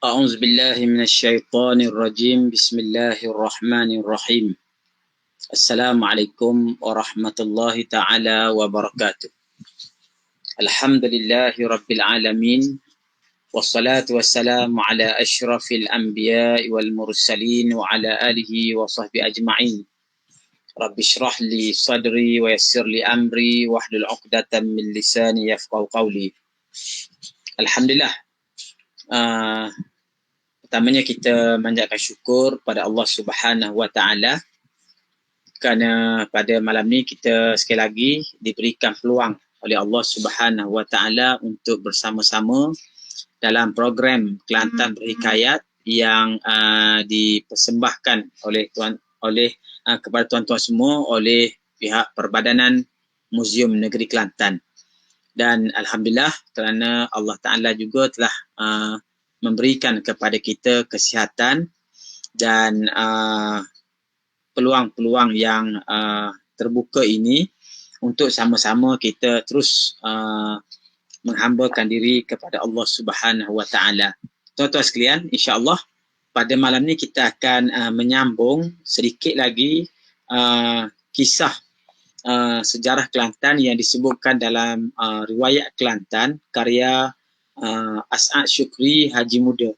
أعوذ بالله من الشيطان الرجيم. بسم الله الرحمن الرحيم. السلام عليكم ورحمة الله تعالى وبركاته. الحمد لله رب العالمين، والصلاة والسلام على أشرف الأنبياء والمرسلين وعلى آله وصحبه أجمعين. رب اشرح لي صدري ويسر لي أمري واحلل عقدة من لساني يفقهوا قولي. Alhamdulillah. Pertamanya kita manjatkan syukur pada Allah Subhanahu Wa Taala kerana pada malam ni kita sekali lagi diberikan peluang oleh Allah Subhanahu Wa Taala untuk bersama-sama dalam program Kelantan Berhikayat yang dipersembahkan kepada tuan-tuan semua oleh pihak Perbadanan Muzium Negeri Kelantan. Dan alhamdulillah kerana Allah Taala juga telah memberikan kepada kita kesihatan dan peluang-peluang yang terbuka ini untuk sama-sama kita terus menghambakan diri kepada Allah Subhanahu Wa Taala. Tuan-tuan sekalian, insya-Allah pada malam ni kita akan menyambung sedikit lagi kisah sejarah Kelantan yang disebutkan dalam riwayat Kelantan karya As'ad Syukri Haji Muda.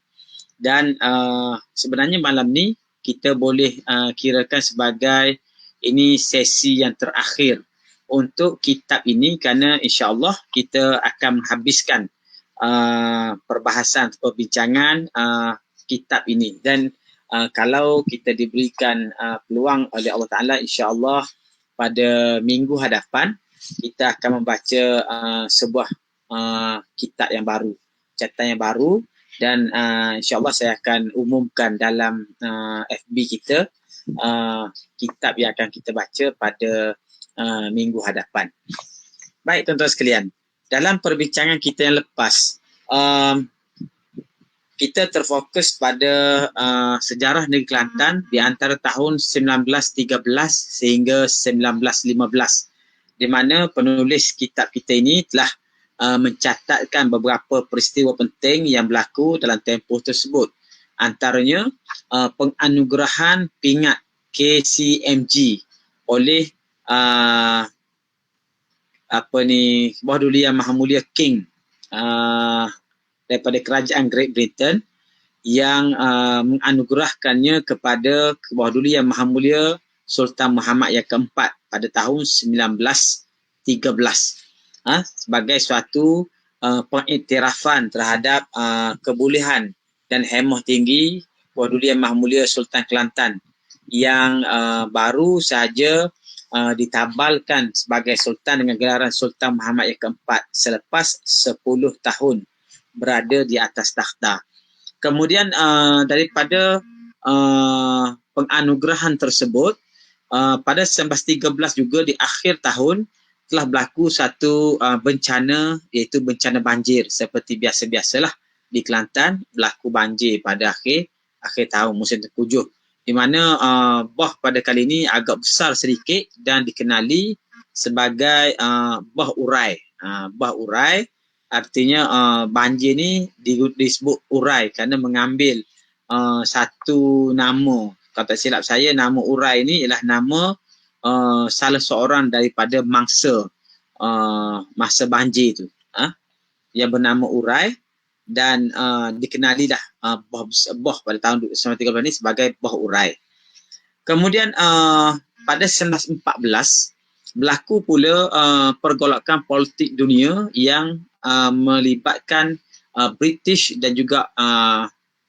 Dan sebenarnya malam ni kita boleh kirakan sebagai ini sesi yang terakhir untuk kitab ini kerana insya-Allah kita akan menghabiskan perbahasan perbincangan kitab ini. Dan kalau kita diberikan peluang oleh Allah Taala, insya-Allah pada minggu hadapan kita akan membaca sebuah kitab yang baru, catatan yang baru, dan insya-Allah saya akan umumkan dalam FB kita kitab yang akan kita baca pada minggu hadapan. Baik tuan-tuan sekalian, dalam perbincangan kita yang lepas kita terfokus pada sejarah negeri Kelantan di antara tahun 1913 sehingga 1915, di mana penulis kitab kita ini telah mencatatkan beberapa peristiwa penting yang berlaku dalam tempoh tersebut. Antaranya penganugerahan pingat KCMG oleh Bawah Duli Yang Maha Mulia King daripada kerajaan Great Britain yang menganugerahkannya kepada Bawah Duli Yang Maha Mulia Sultan Muhammad yang keempat pada tahun 1913. Sebagai suatu pengiktirafan terhadap kebolehan dan hemah tinggi Bawah Duli Yang Maha Mulia Sultan Kelantan yang baru sahaja ditabalkan sebagai sultan dengan gelaran Sultan Muhammad yang keempat selepas 10 tahun berada di atas takhta. Kemudian daripada penganugerahan tersebut, pada 1913 juga di akhir tahun telah berlaku satu bencana, iaitu bencana banjir. Seperti biasa-biasalah di Kelantan berlaku banjir pada akhir tahun musim tengkujuh, di mana bah pada kali ini agak besar sedikit dan dikenali sebagai bah urai. Bah urai artinya banjir ni disebut urai kerana mengambil satu nama. Kalau tak silap saya, nama urai ni ialah nama salah seorang daripada mangsa banjir tu, yang bernama urai. dan dikenalilah Boh pada tahun 1913 ini sebagai Boh Urai. Kemudian pada 1914 berlaku pula pergolakan politik dunia yang melibatkan British dan juga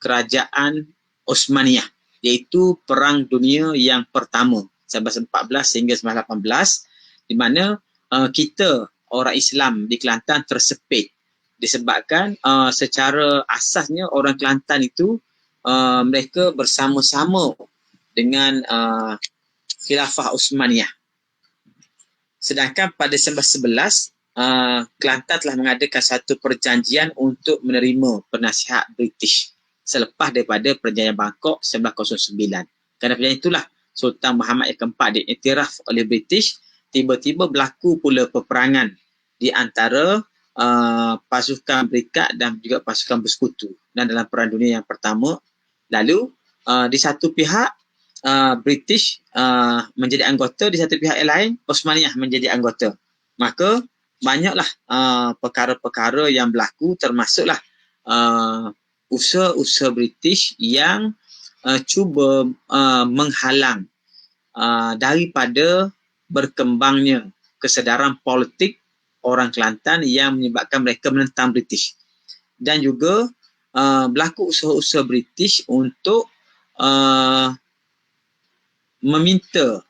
kerajaan Osmaniyah, iaitu Perang Dunia yang pertama 1914 hingga 1918, di mana kita orang Islam di Kelantan tersepit disebabkan secara asasnya orang Kelantan itu mereka bersama-sama dengan Khilafah Osmaniyah. Sedangkan pada 1911 Kelantan telah mengadakan satu perjanjian untuk menerima penasihat British selepas daripada perjanjian Bangkok 1909. Kerana perjanjian itulah Sultan Muhammad yang keempat diiktiraf oleh British. Tiba-tiba berlaku pula peperangan di antara pasukan Berikat dan juga pasukan Bersekutu dan dalam Perang Dunia yang pertama. Lalu di satu pihak British menjadi anggota, di satu pihak yang lain Osmaniyah menjadi anggota. Maka banyaklah perkara-perkara yang berlaku, termasuklah usaha-usaha British yang cuba menghalang daripada berkembangnya kesedaran politik orang Kelantan yang menyebabkan mereka menentang British. Dan juga berlaku usaha-usaha British untuk meminta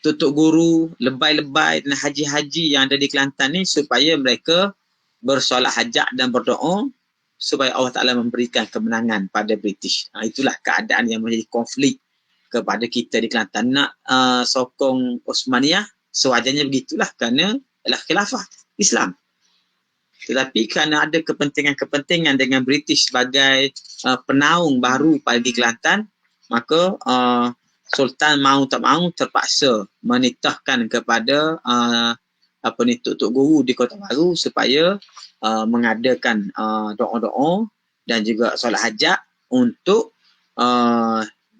tutup guru, lebay-lebay dan haji-haji yang ada di Kelantan ni supaya mereka bersolat hajat dan berdoa supaya Allah Ta'ala memberikan kemenangan pada British. Itulah keadaan yang menjadi konflik kepada kita di Kelantan. Nak sokong Osmaniyah, sewajarnya begitulah kerana adalah khilafah Islam. Tetapi kerana ada kepentingan-kepentingan dengan British sebagai penaung baru pada Kelantan, maka Sultan mau tak mau terpaksa menitahkan kepada Tok Guru di Kota Baru supaya mengadakan doa-doa dan juga solat hajat untuk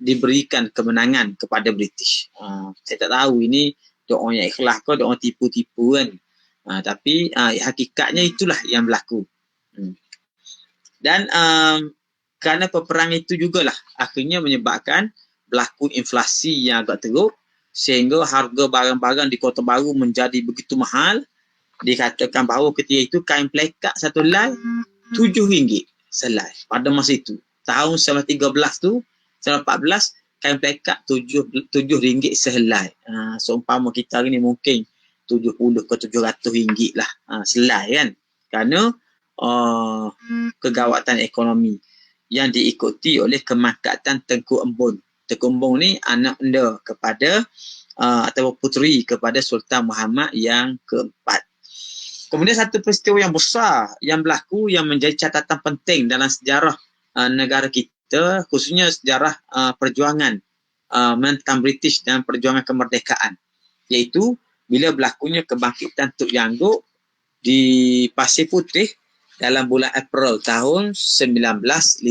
diberikan kemenangan kepada British. Saya tak tahu ini doa yang ikhlas ke doa tipu-tipu kan. Tapi hakikatnya itulah yang berlaku. Dan kerana peperangan itu jugalah akhirnya menyebabkan berlaku inflasi yang agak teruk sehingga harga barang-barang di Kota Baru menjadi begitu mahal. Dikatakan bahawa ketika itu kain pelekat satu helai RM7 selai pada masa itu. Tahun 1913 tu, 1914 kain pelekat RM7 sehelai. Seumpama kita hari ni mungkin 70 ke 700 ringgit lah selai kan. Kerana kegawatan ekonomi yang diikuti oleh kemakatan Tengku Embun. Tengku Embun ni anak anda kepada atau puteri kepada Sultan Muhammad yang keempat. Kemudian satu peristiwa yang besar yang berlaku yang menjadi catatan penting dalam sejarah negara kita, khususnya sejarah perjuangan menentang British dan perjuangan kemerdekaan, iaitu bila berlakunya kebangkitan Tok Jangguk di Pasir Putih dalam bulan April tahun 1915.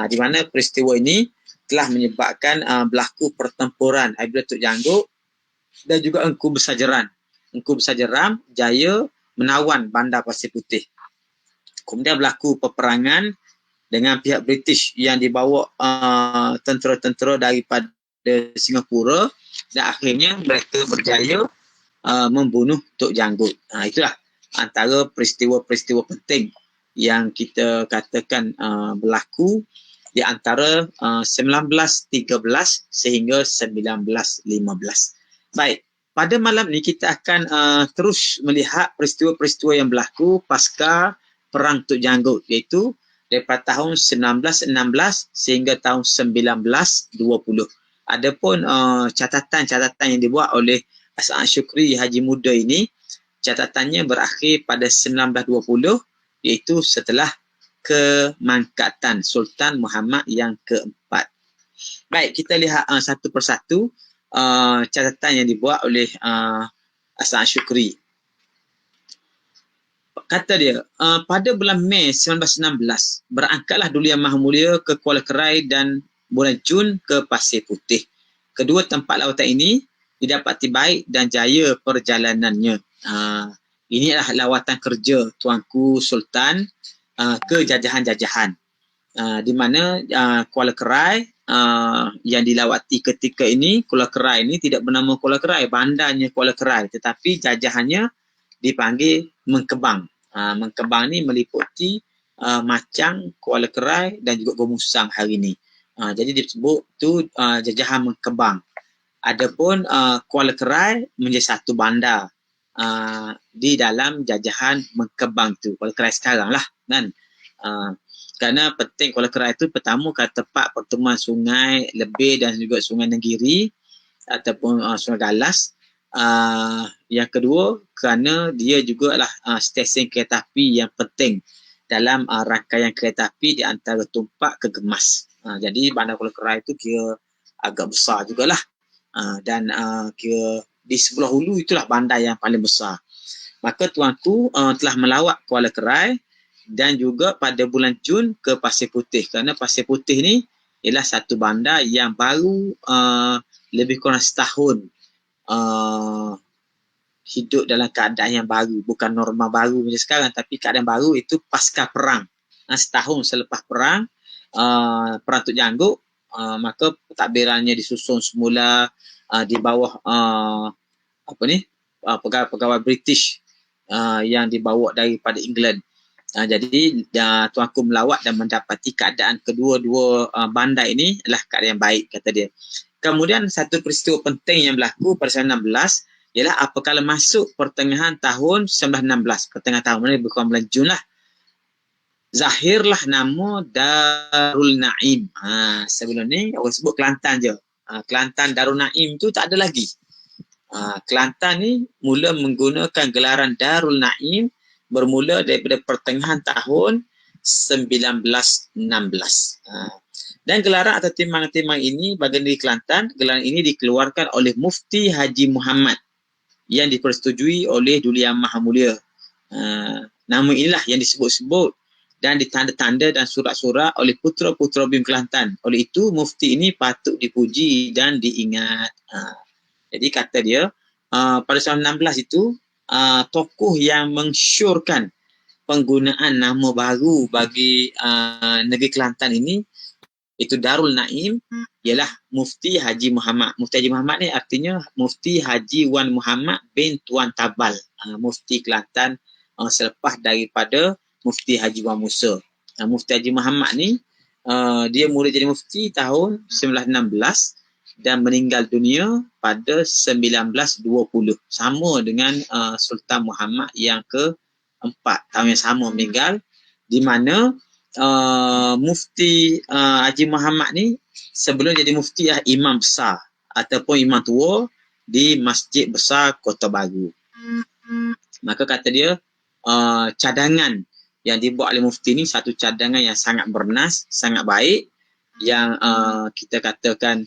Di mana peristiwa ini telah menyebabkan berlaku pertempuran apabila Tok Jangguk dan juga Engku Bersajeran. Engku Bersajeran jaya menawan bandar Pasir Putih. Kemudian berlaku peperangan dengan pihak British yang dibawa tentera-tentera daripada Singapura dan akhirnya mereka berjaya membunuh Tok Jangguk. Itulah antara peristiwa-peristiwa penting yang kita katakan berlaku di antara 1913 sehingga 1915. Baik, pada malam ni kita akan terus melihat peristiwa-peristiwa yang berlaku pasca Perang Tok Jangguk, iaitu daripada tahun 1916 sehingga tahun 1920. Adapun catatan-catatan yang dibuat oleh As'ad Syukri Haji Muda ini, catatannya berakhir pada 1920, iaitu setelah kemangkatan Sultan Muhammad yang keempat. Baik, kita lihat satu persatu catatan yang dibuat oleh As'ad Syukri. Kata dia, pada bulan Mei 1916, berangkatlah Duli Yang Maha Mulia ke Kuala Kerai dan bulan Jun ke Pasir Putih. Kedua tempat lawatan ini didapati baik dan jaya perjalanannya. Ini adalah lawatan kerja Tuanku Sultan ke jajahan-jajahan. Di mana Kuala Kerai yang dilawati ketika ini, Kuala Kerai ini tidak bernama Kuala Kerai, bandarnya Kuala Kerai, tetapi jajahannya dipanggil Mengkebang. Mengkebang ni meliputi Macang, Kuala Kerai dan juga Gomusang hari ini. Jadi disebut tu jajahan Mengkebang. Adapun Kuala Kerai menjadi satu bandar di dalam jajahan Mengkebang tu, Kuala Kerai sekarang lah kan. Kerana penting Kuala Kerai itu pertama kan tempat pertemuan sungai Lebih dan juga sungai Nenggiri ataupun sungai Galas. Yang kedua kerana dia juga lah stesen kereta api yang penting dalam rangkaian kereta api di antara Tumpak ke Gemas. Jadi bandar Kuala Kerai itu kira agak besar jugalah. Dan kira di sebelah hulu itulah bandar yang paling besar. Maka tuanku telah melawat Kuala Kerai dan juga pada bulan Jun ke Pasir Putih, kerana Pasir Putih ni ialah satu bandar yang baru lebih kurang setahun hidup dalam keadaan yang baru, bukan norma baru macam sekarang, tapi keadaan baru itu pasca perang. Setahun selepas perang, perang Tok Jangguk, maka pentadbirannya disusun semula di bawah pegawai British yang dibawa daripada England. Jadi tuanku melawat dan mendapati keadaan kedua-dua bandar ini adalah keadaan yang baik, kata dia. Kemudian satu peristiwa penting yang berlaku pada 1916 ialah apabila masuk pertengahan tahun 1916, pertengahan tahun ni lebih kurang bulan Jun lah, zahirlah nama Darul Naim. Sebelum ni orang sebut Kelantan je. Kelantan Darul Naim tu tak ada lagi. Kelantan ni mula menggunakan gelaran Darul Naim bermula daripada pertengahan tahun 1916. Dan gelaran atau timbang-timbang ini bagi negeri Kelantan, gelaran ini dikeluarkan oleh Mufti Haji Muhammad yang dipersetujui oleh Duli Yang Maha Mulia. Nama inilah yang disebut-sebut dan ditanda-tanda dan surat-surat oleh putera-putera Bim Kelantan. Oleh itu, Mufti ini patut dipuji dan diingat. Jadi kata dia, pada tahun 16 itu, tokoh yang mengsyorkan penggunaan nama baru bagi negeri Kelantan ini, itu Darul Naim, ialah Mufti Haji Muhammad. Mufti Haji Muhammad ni artinya Mufti Haji Wan Muhammad bin Tuan Tabal, Mufti Kelantan selepas daripada Mufti Haji Wan Musa. Mufti Haji Muhammad ni dia mula jadi mufti tahun 1916 dan meninggal dunia pada 1920, sama dengan Sultan Muhammad yang keempat, tahun yang sama meninggal, di mana Mufti Haji Muhammad ni sebelum jadi mufti imam besar ataupun imam tua di Masjid Besar Kota Baru. Maka kata dia, cadangan yang dibuat oleh mufti ni satu cadangan yang sangat bernas, sangat baik, yang kita katakan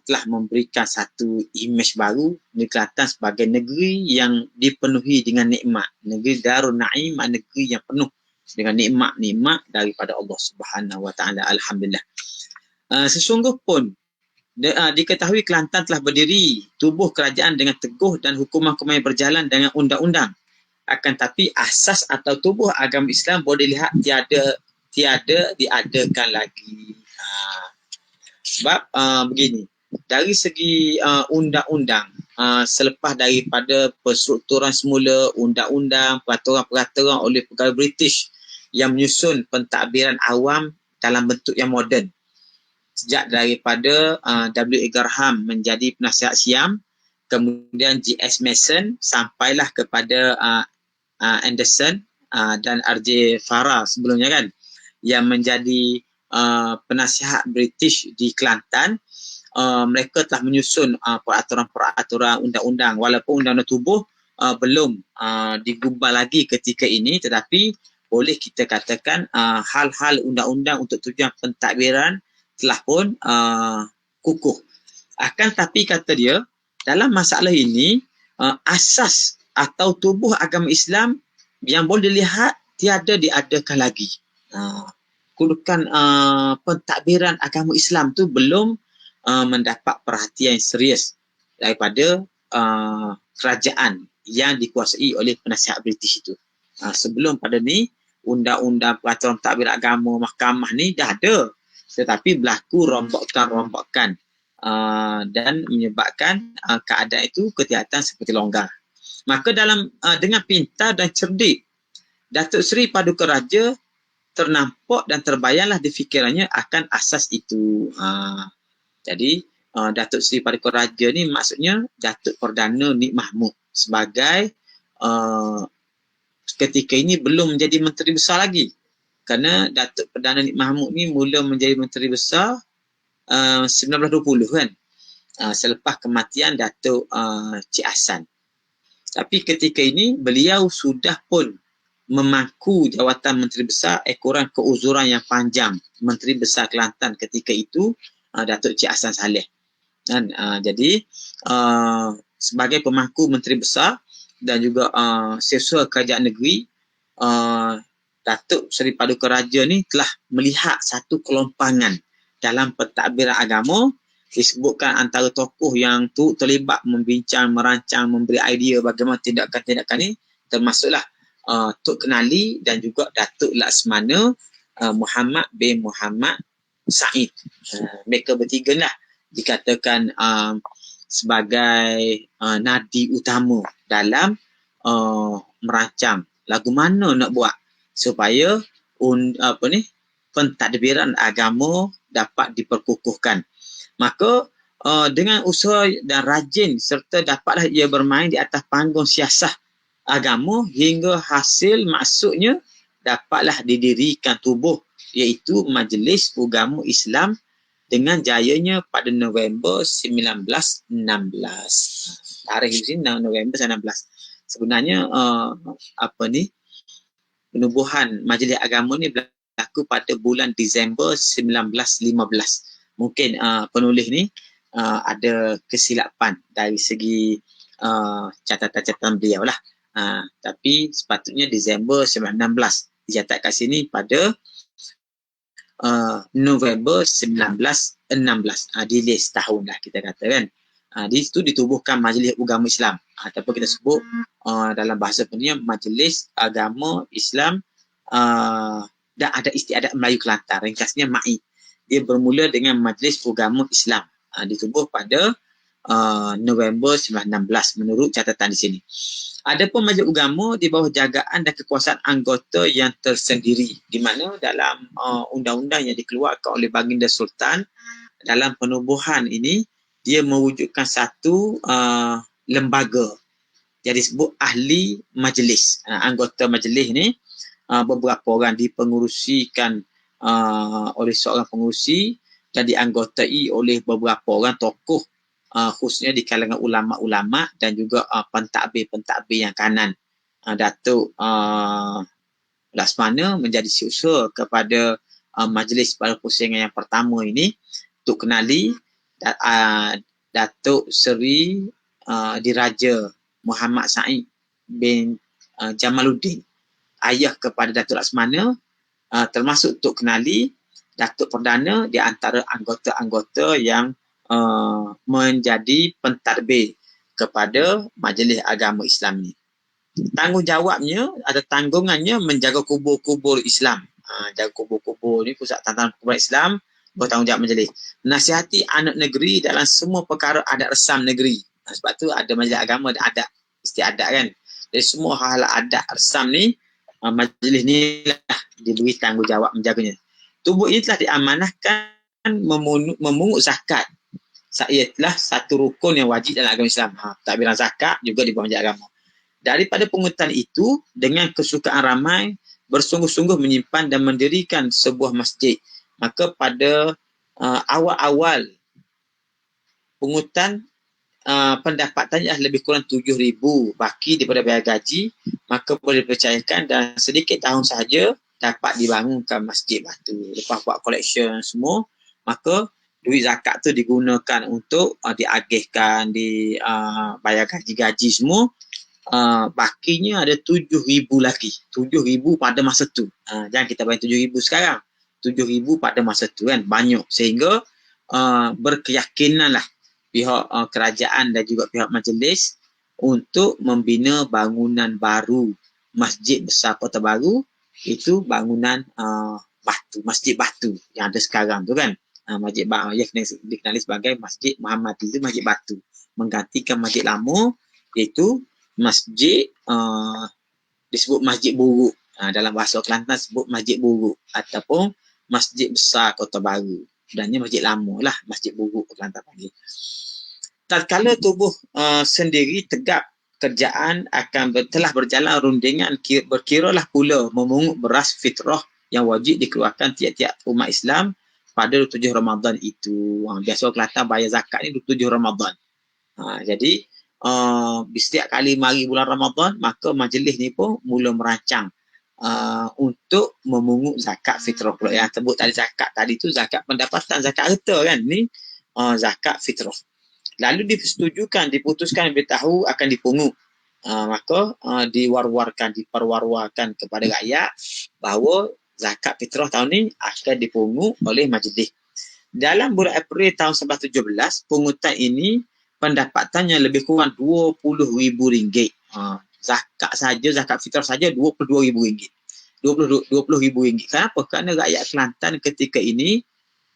telah memberikan satu imej baru negeri Kelantan sebagai negeri yang dipenuhi dengan nikmat. Negeri Darul Naim, negeri yang penuh dengan nikmat-nikmat daripada Allah Subhanahu Wa Taala. Alhamdulillah. Sesungguh pun diketahui Kelantan telah berdiri tubuh kerajaan dengan teguh dan hukuman-hukuman yang berjalan dengan undang-undang. Akan tapi asas atau tubuh agama Islam boleh dilihat tiada diadakan lagi. Sebab begini, dari segi undang-undang, selepas daripada perstrukturan semula, undang-undang, peraturan-peraturan oleh pegawai British yang menyusun pentadbiran awam dalam bentuk yang moden. Sejak daripada W.A. Graham menjadi penasihat Siam, kemudian G.S. Mason sampailah kepada Anderson dan R.J. Farrar sebelumnya kan, yang menjadi penasihat British di Kelantan. Mereka telah menyusun peraturan-peraturan undang-undang, walaupun undang-undang tubuh belum digubal lagi ketika ini, tetapi boleh kita katakan hal-hal undang-undang untuk tujuan pentadbiran telah pun kukuh. Akan tapi kata dia, dalam masalah ini asas atau tubuh agama Islam yang boleh dilihat tiada diadakan lagi. Kedudukan pentadbiran agama Islam tu belum mendapat perhatian serius daripada kerajaan yang dikuasai oleh penasihat British itu. Sebelum pada ni undang-undang peraturan pentadbir agama mahkamah ni dah ada, tetapi berlaku rombakan-rombakan dan menyebabkan keadaan itu kelihatan seperti longgar. Maka dengan pintar dan cerdik, Datuk Seri Paduka Raja ternampak dan terbayanglah di fikirannya akan asas itu. Jadi Datuk Seri Paduka Raja ni maksudnya Datuk Perdana Nik Mahmud sebagai ketika ini belum menjadi Menteri Besar lagi. Kerana Datuk Perdana Nik Mahmud ni mula menjadi Menteri Besar 1920 kan. Selepas kematian Datuk Cik Hassan. Tapi ketika ini beliau sudah pun memangku jawatan Menteri Besar ekoran keuzuran yang panjang Menteri Besar Kelantan ketika itu Datuk Cik Hassan Saleh. Dan jadi sebagai pemangku Menteri Besar dan juga Setiausaha Kerajaan Negeri, Datuk Seri Paduka Raja ni telah melihat satu kelompangan dalam pentadbiran agama. Disebutkan antara tokoh yang terlibat membincang, merancang, memberi idea bagaimana tindakan-tindakan ni termasuklah Tok Kenali dan juga Datuk Laksmana Muhammad bin Muhammad Said. Mereka bertiga lah dikatakan sebagai nadi utama dalam merancang lagu mana nak buat supaya pentadbiran agama dapat diperkukuhkan. Maka dengan usaha dan rajin serta dapatlah ia bermain di atas panggung siasah agama hingga hasil maksudnya dapatlah didirikan tubuh iaitu Majlis Ugama Islam dengan jayanya pada November 1916. Tarikh ini November 19. Sebenarnya penubuhan Majlis Agama ni berlaku pada bulan Disember 1915. Mungkin penulis ni ada kesilapan dari segi catatan-catatan beliau lah. Tapi sepatutnya Disember 1916. Dicatat kat sini pada November 1916. Delay setahun lah kita kata kan. Di situ ditubuhkan Majlis Ugama Islam. Ataupun kita sebut dalam bahasa dunia Majlis Agama Islam dan ada istiadat Melayu Kelantan. Ringkasnya MAI. Dia bermula dengan Majlis Ugama Islam. Ditubuh pada November 1916 menurut catatan di sini. Adapun Majlis Ugama di bawah jagaan dan kekuasaan anggota yang tersendiri, di mana dalam undang-undang yang dikeluarkan oleh Baginda Sultan dalam penubuhan ini dia mewujudkan satu lembaga yang disebut ahli majlis. Anggota majlis ni beberapa orang dipengurusikan oleh seorang pengurusi dan dianggotai oleh beberapa orang tokoh khususnya di kalangan ulama-ulama dan juga pentadbir-pentadbir yang kanan. Datuk Laksmana menjadi setiausaha kepada majlis pada pusingan yang pertama ini. Tok Kenali Datuk Seri Diraja Muhammad Said bin Jamaluddin, ayah kepada Datuk Laksmana, termasuk Tok Kenali, Datuk Perdana di antara anggota-anggota yang menjadi pentadbir kepada Majlis Agama Islam ni. Tanggungjawabnya ada tanggungannya menjaga kubur-kubur Islam. Jaga kubur-kubur ni pusat tantangan kubur Islam, bertanggungjawab majlis. Menasihati anak negeri dalam semua perkara adat resam negeri. Sebab tu ada majlis agama, ada adat istiadat kan. Jadi semua hal adat resam ni majlis ni lah diberi tanggungjawab menjaganya. Tubuh ini telah diamanahkan memungut zakat. Ialah satu rukun yang wajib dalam agama Islam. Pentadbiran zakat juga di bawah majlis agama. Daripada pungutan itu, dengan kesukaan ramai, bersungguh-sungguh menyimpan dan mendirikan sebuah masjid. Maka pada awal-awal pungutan, pendapatannya lebih kurang 7,000 baki daripada bayar gaji, maka boleh dipercayakan dan sedikit tahun sahaja dapat dibangunkan masjid batu. Lepas buat collection semua, maka duit zakat tu digunakan untuk diagihkan, bayar gaji-gaji semua. Bakinya ada 7,000 lagi. 7,000 pada masa tu. Jangan kita bayar 7,000 sekarang. 7,000 pada masa tu kan. Banyak. Sehingga berkeyakinan lah pihak kerajaan dan juga pihak majlis untuk membina bangunan baru Masjid Besar Kota Baru itu bangunan batu, masjid batu yang ada sekarang tu kan. Masjid yang dikenali sebagai Masjid Muhammadi, itu masjid batu, menggantikan masjid lama iaitu masjid disebut Masjid Buruk. Dalam bahasa Kelantan sebut Masjid Buruk ataupun Masjid Besar Kota Baru. Sebenarnya masjid lama lah, Masjid Buruk Kelantan panggil. Tatkala tubuh sendiri tegak, kerjaan telah berjalan rundingan, berkiralah pula memungut beras fitrah yang wajib dikeluarkan tiap-tiap umat Islam pada 27 Ramadan itu. Biasa Kelantan bayar zakat ni 27 Ramadan. Jadi setiap kali mari bulan Ramadan, maka majlis ni pun mula merancang untuk memungut zakat fitrah pula. Yang sebut tadi zakat tadi tu zakat pendapatan, zakat harta kan, ni zakat fitrah. Lalu diputuskan beritahu akan dipungut. Maka diperwar-warkan kepada rakyat bahawa zakat fitrah tahun ni akan dipungut oleh majlis. Dalam bulan April tahun 1917, pungutan ini pendapatannya lebih kurang RM20,000. Zakat fitrah saja RM22,000. RM20,000. Kenapa? Kerana rakyat Kelantan ketika ini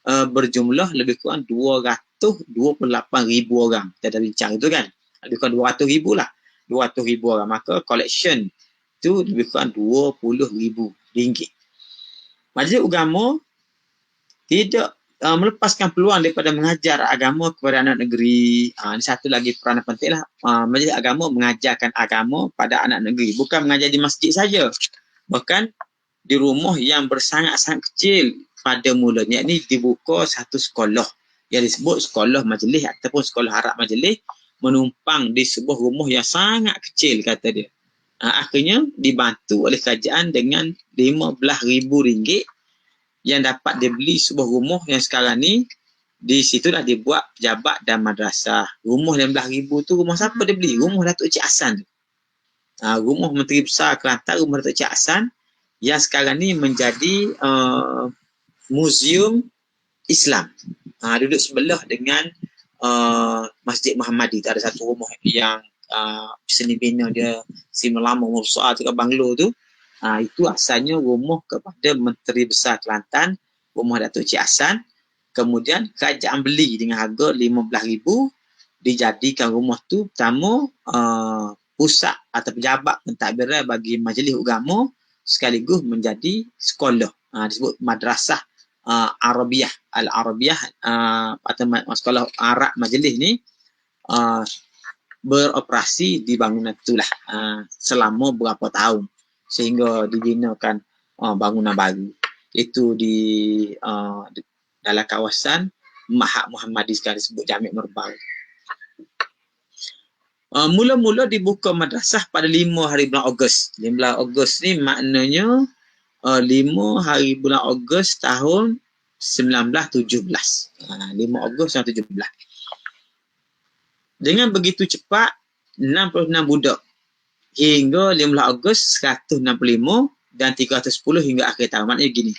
berjumlah lebih kurang 228,000 orang. Kita dah bincang itu kan. Lebih kurang 200,000 lah. 200,000 orang. Maka collection tu lebih kurang RM20,000. Majlis Agama tidak melepaskan peluang daripada mengajar agama kepada anak negeri. Ini satu lagi peranan penting lah. Majlis Agama mengajarkan agama pada anak negeri. Bukan mengajar di masjid saja. Bahkan di rumah yang bersangat-sangat kecil pada mulanya ini dibuka satu sekolah yang disebut sekolah majlis ataupun sekolah harap majlis, menumpang di sebuah rumah yang sangat kecil, kata dia. Akhirnya dibantu oleh kerajaan dengan RM15,000 yang dapat dibeli sebuah rumah yang sekarang ni di situ dah dibuat pejabat dan madrasah. Rumah RM15,000 tu rumah siapa dia beli? Rumah Datuk Cik Hassan tu. Rumah Menteri Besar Kelantan, rumah Datuk Cik Hassan yang sekarang ni menjadi Museum Islam. Duduk sebelah dengan Masjid Muhammadi. Ada satu rumah yang seni bina dia lama besar tu kat Banglo tu. Itu asalnya rumah kepada Menteri Besar Kelantan, rumah Datuk Cik Hassan. Kemudian kerajaan beli dengan harga RM15,000, dijadikan rumah tu pertama pusat atau pejabat pentadbiran bagi majlis agama sekaligus menjadi sekolah. Disebut Madrasah Arabiah, Al-Arabiah atau sekolah Arab majlis ni beroperasi di bangunan itulah selama berapa tahun sehingga dibinakan bangunan baru. Itu di dalam kawasan Mahat Muhammadi sekarang disebut Jami' Merbau. Mula-mula dibuka madrasah pada 5 hari bulan Ogos. 15 Ogos ni maknanya 5 hari bulan Ogos tahun 1917. 5 Ogos 1917. Dengan begitu cepat, 66 budak hingga 15 Ogos 165 dan 310 hingga akhir tahun. Maknanya gini,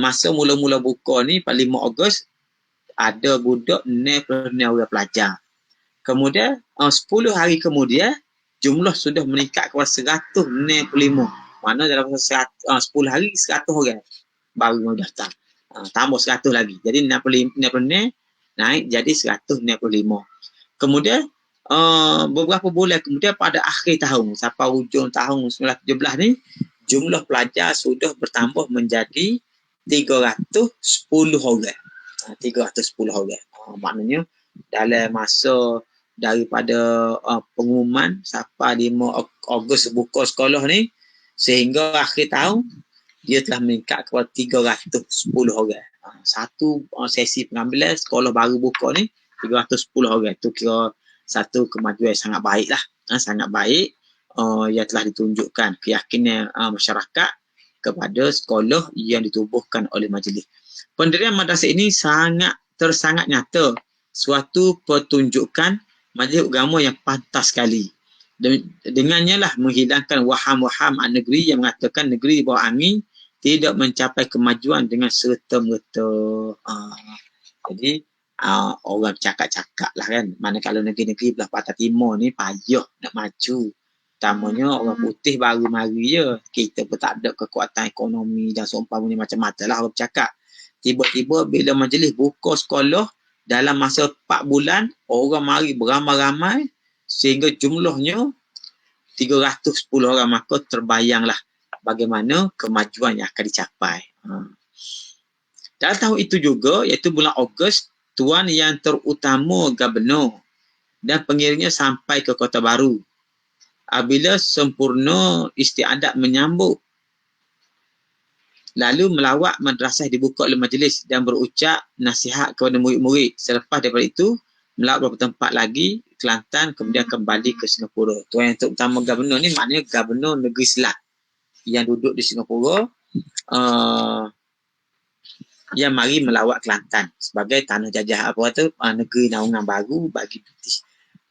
masa mula-mula buka ni pada 5 Ogos ada budak 66 orang pelajar. Kemudian 10 hari kemudian jumlah sudah meningkat kepada 165. Mana dalam 10 hari 100 orang baru daftar. Tambah 100 lagi. Jadi 66 naik jadi 165. Kemudian beberapa bulan kemudian pada akhir tahun sampai hujung tahun 1917 ni jumlah pelajar sudah bertambah menjadi 310 orang. 310 orang. Maknanya dalam masa daripada pengumuman sampai 5 Ogos buka sekolah ni sehingga akhir tahun dia telah meningkat kepada 310 orang. Satu sesi pengambilan sekolah baru buka ni 310 orang. Itu kira satu kemajuan sangat baik lah. Sangat baik yang telah ditunjukkan keyakinan masyarakat kepada sekolah yang ditubuhkan oleh majlis. Pendirian madrasah ini sangat nyata suatu pertunjukan majlis agama yang pantas sekali. Dengannya lah menghilangkan waham-waham negeri yang mengatakan negeri di bawah angin tidak mencapai kemajuan dengan serta-merta. Jadi orang cakap-cakap lah kan. Manakala negeri-negeri belah Pantai Timur ni payah nak maju. Utamanya orang putih baru mari je. Kita pun tak ada kekuatan ekonomi dan seumpamanya macam-macam lah orang bercakap. Tiba-tiba bila majlis buka sekolah, dalam masa 4 bulan, orang mari beramai-ramai sehingga jumlahnya 310 orang. Maka terbayanglah bagaimana kemajuan yang akan dicapai. Dalam tahun itu juga, iaitu bulan Ogos, Tuan Yang Terutama Gubernur dan pengiringnya sampai ke Kota Baru. Apabila sempurna istiadat menyambut, lalu melawat madrasah dibuka oleh majlis dan berucap nasihat kepada murid-murid. Selepas daripada itu, melawat beberapa tempat lagi, Kelantan, kemudian kembali ke Singapura. Tuan Yang Terutama Gubernur ni maknanya Gubernur Negeri Selat yang duduk di Singapura, yang mari melawat Kelantan sebagai tanah jajah negeri naungan baru bagi British.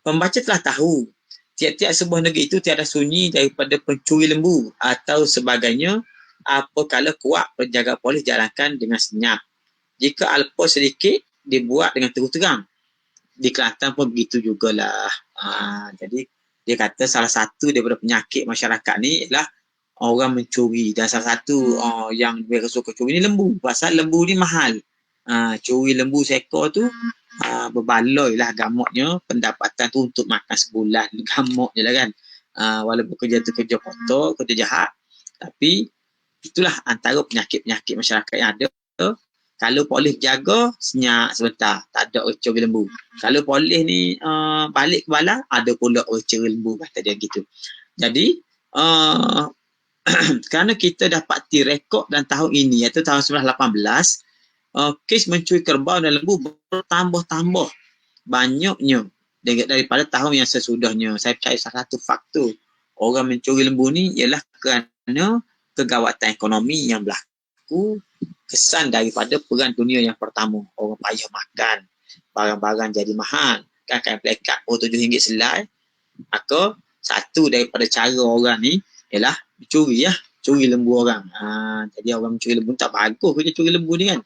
Pembaca telah tahu tiap-tiap sebuah negeri itu tiada sunyi daripada pencuri lembu atau sebagainya apabila kuat penjaga polis jalankan dengan senyap. Jika alpa sedikit dibuat dengan terus terang. Di Kelantan pun begitu jugalah. Jadi dia kata salah satu daripada penyakit masyarakat ni ialah orang mencuri, dan salah satu yang mereka suka curi ni lembu. Pasal lembu ni mahal. Curi lembu seekor tu berbaloi lah gamuknya, pendapatan tu untuk makan sebulan gamuknya lah kan. Walaupun kerja tu kerja kotor, kerja jahat, tapi itulah antara penyakit-penyakit masyarakat yang ada. Kalau polis jaga, senyap sebentar, tak ada orang curi lembu. Kalau polis ni balik ke bala, ada pula orang curi lembu, kata dia gitu. Jadi kerana kita dapati rekod dan tahun ini, iaitu tahun 1918, kes mencuri kerbau dan lembu bertambah-tambah banyaknya daripada tahun yang sesudahnya. Saya percaya salah satu faktor orang mencuri lembu ni ialah kerana kegawatan ekonomi yang berlaku, kesan daripada Perang Dunia yang Pertama. Orang payah makan, barang-barang jadi mahal, kan kain pelekat RM7 selai. Maka satu daripada cara orang ni ialah mencuri curi lembu orang. Jadi orang mencuri lembu tak bagus kerja curi lembu ni kan.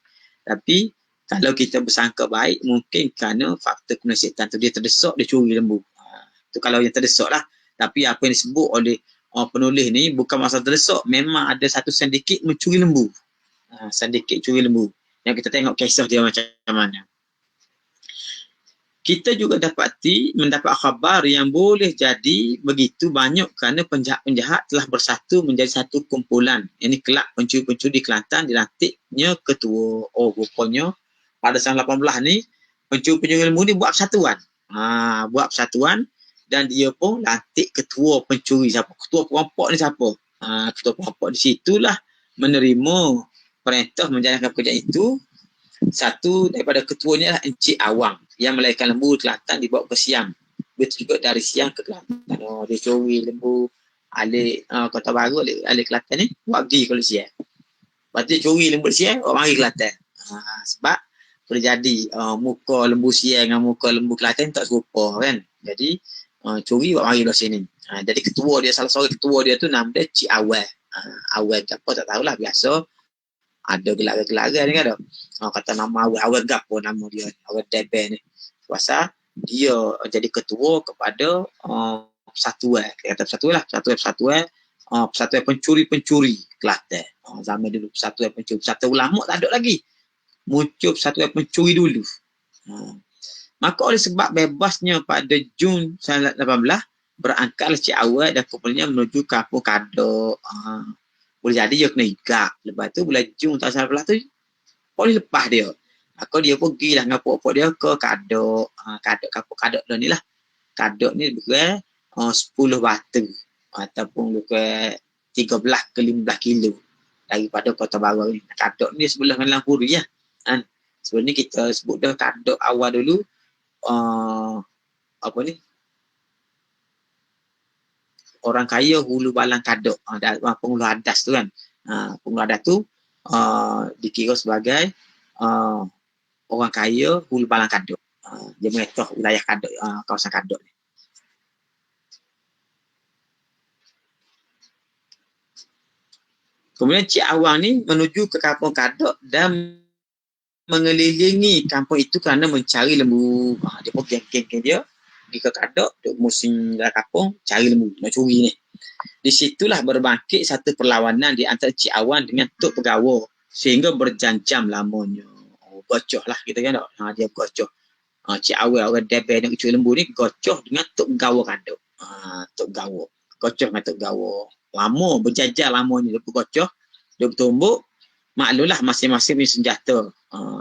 Tapi kalau kita bersangka baik, mungkin kerana faktor penasihat tu dia terdesak, dia curi lembu. Itu kalau yang terdesak lah. Tapi apa yang disebut oleh penulis ni bukan masalah terdesak, memang ada satu sedikit mencuri lembu. Sedikit curi lembu. Yang kita tengok kisah dia macam mana. Kita juga mendapat khabar yang boleh jadi begitu banyak kerana penjahat-penjahat telah bersatu menjadi satu kumpulan. Ini kelak pencuri-pencuri di Kelantan dilantiknya ketua. Rupanya pada tahun 18 ni pencuri-pencuri lembu ni buat persatuan. Buat persatuan dan dia pun lantik ketua pencuri siapa. Ketua perampok ni siapa? Ketua perampok di situlah menerima perintah menjalankan pekerjaan itu. Satu daripada ketuanya adalah Encik Awang yang melahirkan lembu Kelantan dibawa ke Siang. Betul juga dari Siang ke Kelantan. Dia curi lembu alik Kota Baru, alik Kelantan ni, buat pergi ke Siang. Lepas tu curi lembu Siang, buat mari Kelantan. Sebab boleh jadi muka lembu Siang dengan muka lembu Kelantan tak serupa kan. Jadi curi buat mari belah sini. Jadi ketua dia, salah seorang ketua dia tu nama dia Cik Awal. Awal apa tak tahulah, biasa ada gelar-gelar ni kan ada. Kata nama awal gapo nama dia, awal Deben ni. Pasal dia jadi ketua kepada persatuan. Kata persatuan pencuri-pencuri Kelantan. Zaman dulu persatuan pencuri, persatuan ulama tak ada lagi. Muncul persatuan pencuri dulu. Maka oleh sebab bebasnya pada Jun 1918, berangkatlah Cik Awal dan kumpulannya menuju kampung Kadok. Boleh jadi dia kena igak. Lepas tu bulan Jun tahun 1918 tu polis lepas dia. Maka dia pergilah dengan pokok dia ke Kadok. Kampung Kadok ni lah. Kadok ni lebih 10 batu ataupun lebih 13 ke 15 kilo daripada Kota Baru ni. Kadok ni sebelah dengan Langpuri lah. Sebelum ni kita sebut dah Kadok awal dulu. Orang kaya hulu balang Kadok. Penghulu adas tu kan. Penghulu adas tu dikira sebagai orang kaya hulu balang Kadok. Dia mengetah wilayah Kadok, kawasan Kadok ni. Kemudian Cik Awang ni menuju ke kampung Kadok dan mengelilingi kampung itu kerana mencari lembu. Dia pun geng-geng dia pergi ke kadok, duk musim dalam kampung, cari lembu, nak curi ni. Di situlah berbangkit satu perlawanan di antara Cik Awan dengan Tok Pegawai sehingga berjam-jam lamanya. Oh, gocoh lah kita kan. Dia gocoh. Cik Awan orang debel nak curi lembu ni gocoh dengan Tok Pegawai kadok. Tok Pegawai. Gocoh dengan Tok Pegawai. Lama, berjajah lamanya dia gocoh. Dia bertumbuk. Maklumlah masing-masing punya senjata.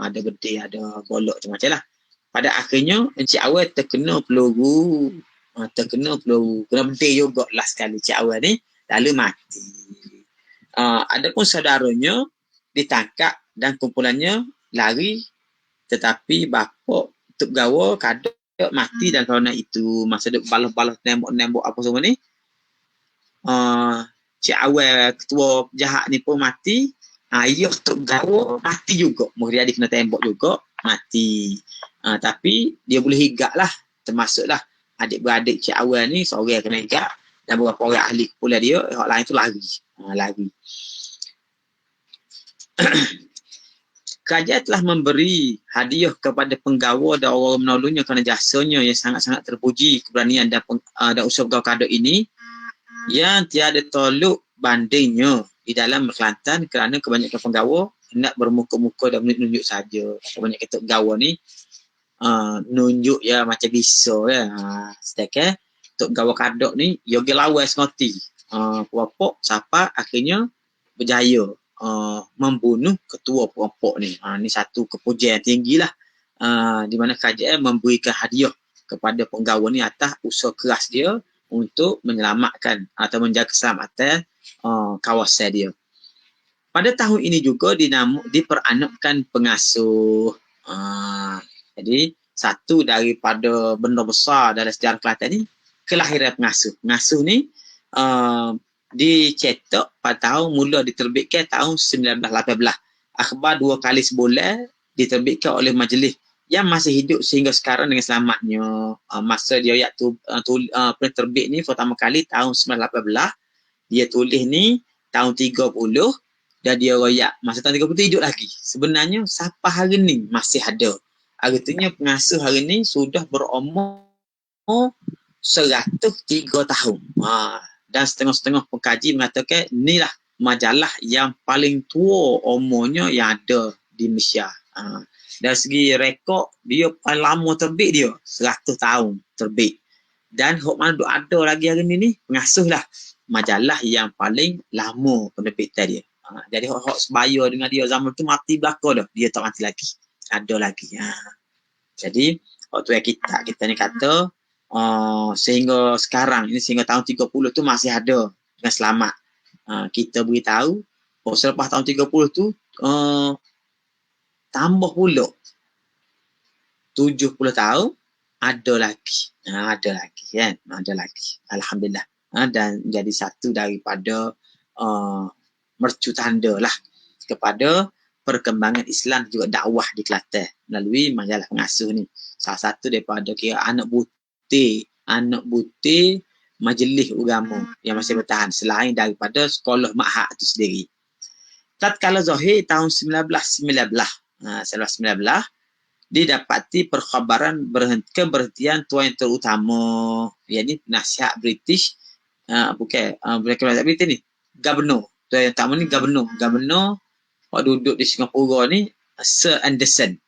Ada gede, ada golok macam-macam lah. Pada akhirnya Encik Awal terkena peluru. Kena bedil juga lah sekali Cik Awal ni, lalu mati. Adapun saudaranya ditangkap dan kumpulannya lari, tetapi bapa Tok Gawa kadang mati dan kerana itu masa dia balas-balas nembok-nembok apa semua ni, Cik Awal ketua jahat ni pun mati. Ayah Tok Gawa mati juga, mungkin dia kena tembok juga, mati. Tapi dia boleh higak lah, termasuklah adik-beradik Cik Awal ni seorang kena higak dan beberapa orang ahli kumpulan dia, orang lain tu lari. Kerajaan telah memberi hadiah kepada penggawa dan orang menolongnya kerana jasanya yang sangat-sangat terpuji, keberanian dan usaha pegawai kadok ini yang tiada tolok bandingnya di dalam Kelantan kerana kebanyakan penggawa hendak bermuka-muka dan menunjuk saja. Kebanyakan penggawa ni nunjuk ya macam bisa ya. Sedangkan Tok Gawa Kadok ni yoga lawas ngoti. Perampok siapa akhirnya berjaya membunuh ketua perampok ni. Ni satu kepujian yang tinggilah. Di mana kerajaan memberikan hadiah kepada penggawa ni atas usaha keras dia untuk menyelamatkan atau menjaga keselamatan kawasan dia. Pada tahun ini juga diperanakkan pengasuh. Jadi satu daripada benda besar dalam sejarah Kelantan ni kelahiran pengasuh. Pengasuh ni dicetak pada tahun mula diterbitkan tahun 1918. Akhbar 2 kali sebulan diterbitkan oleh majlis yang masih hidup sehingga sekarang dengan selamatnya. Masa dia terbit ni pertama kali tahun 1918, dia tulis ni tahun 30 dan dia royak masa tahun 30 hidup lagi. Sebenarnya sampai hari ni masih ada. Artinya pengasuh hari ni sudah berumur 103 tahun. Dan setengah-setengah pengkaji mengatakan inilah majalah yang paling tua umurnya yang ada di Malaysia. Dari segi rekod dia paling lama terbit dia 100 tahun terbit. Dan hok mana ada lagi hari ni pengasuh lah majalah yang paling lama penerbitan dia. Jadi hok sebaya dengan dia zaman tu mati belaka dah, dia tak mati lagi. Ada lagi. Jadi waktu yang kita ni kata sehingga sekarang ini sehingga tahun 30 tu masih ada dengan selamat. Kita beritahu selepas tahun 30 tu tambah pula 70 tahun ada lagi kan, ada lagi alhamdulillah. Dan jadi satu daripada mercu tanda lah kepada perkembangan Islam juga dakwah di Kelantan melalui majalah pengasuh ni. Salah satu daripada kira anak butir majlis agama yang masih bertahan selain daripada sekolah Ma'had itu sendiri. Tatkala Zahir tahun 1919 didapati perkhabaran keberhentian Tuan Yang Terutama, yakni penasihat British, bukan British ni, Governor. Tuan Yang Terutama ni Governor yang duduk di Singapura ni, Sir Anderson.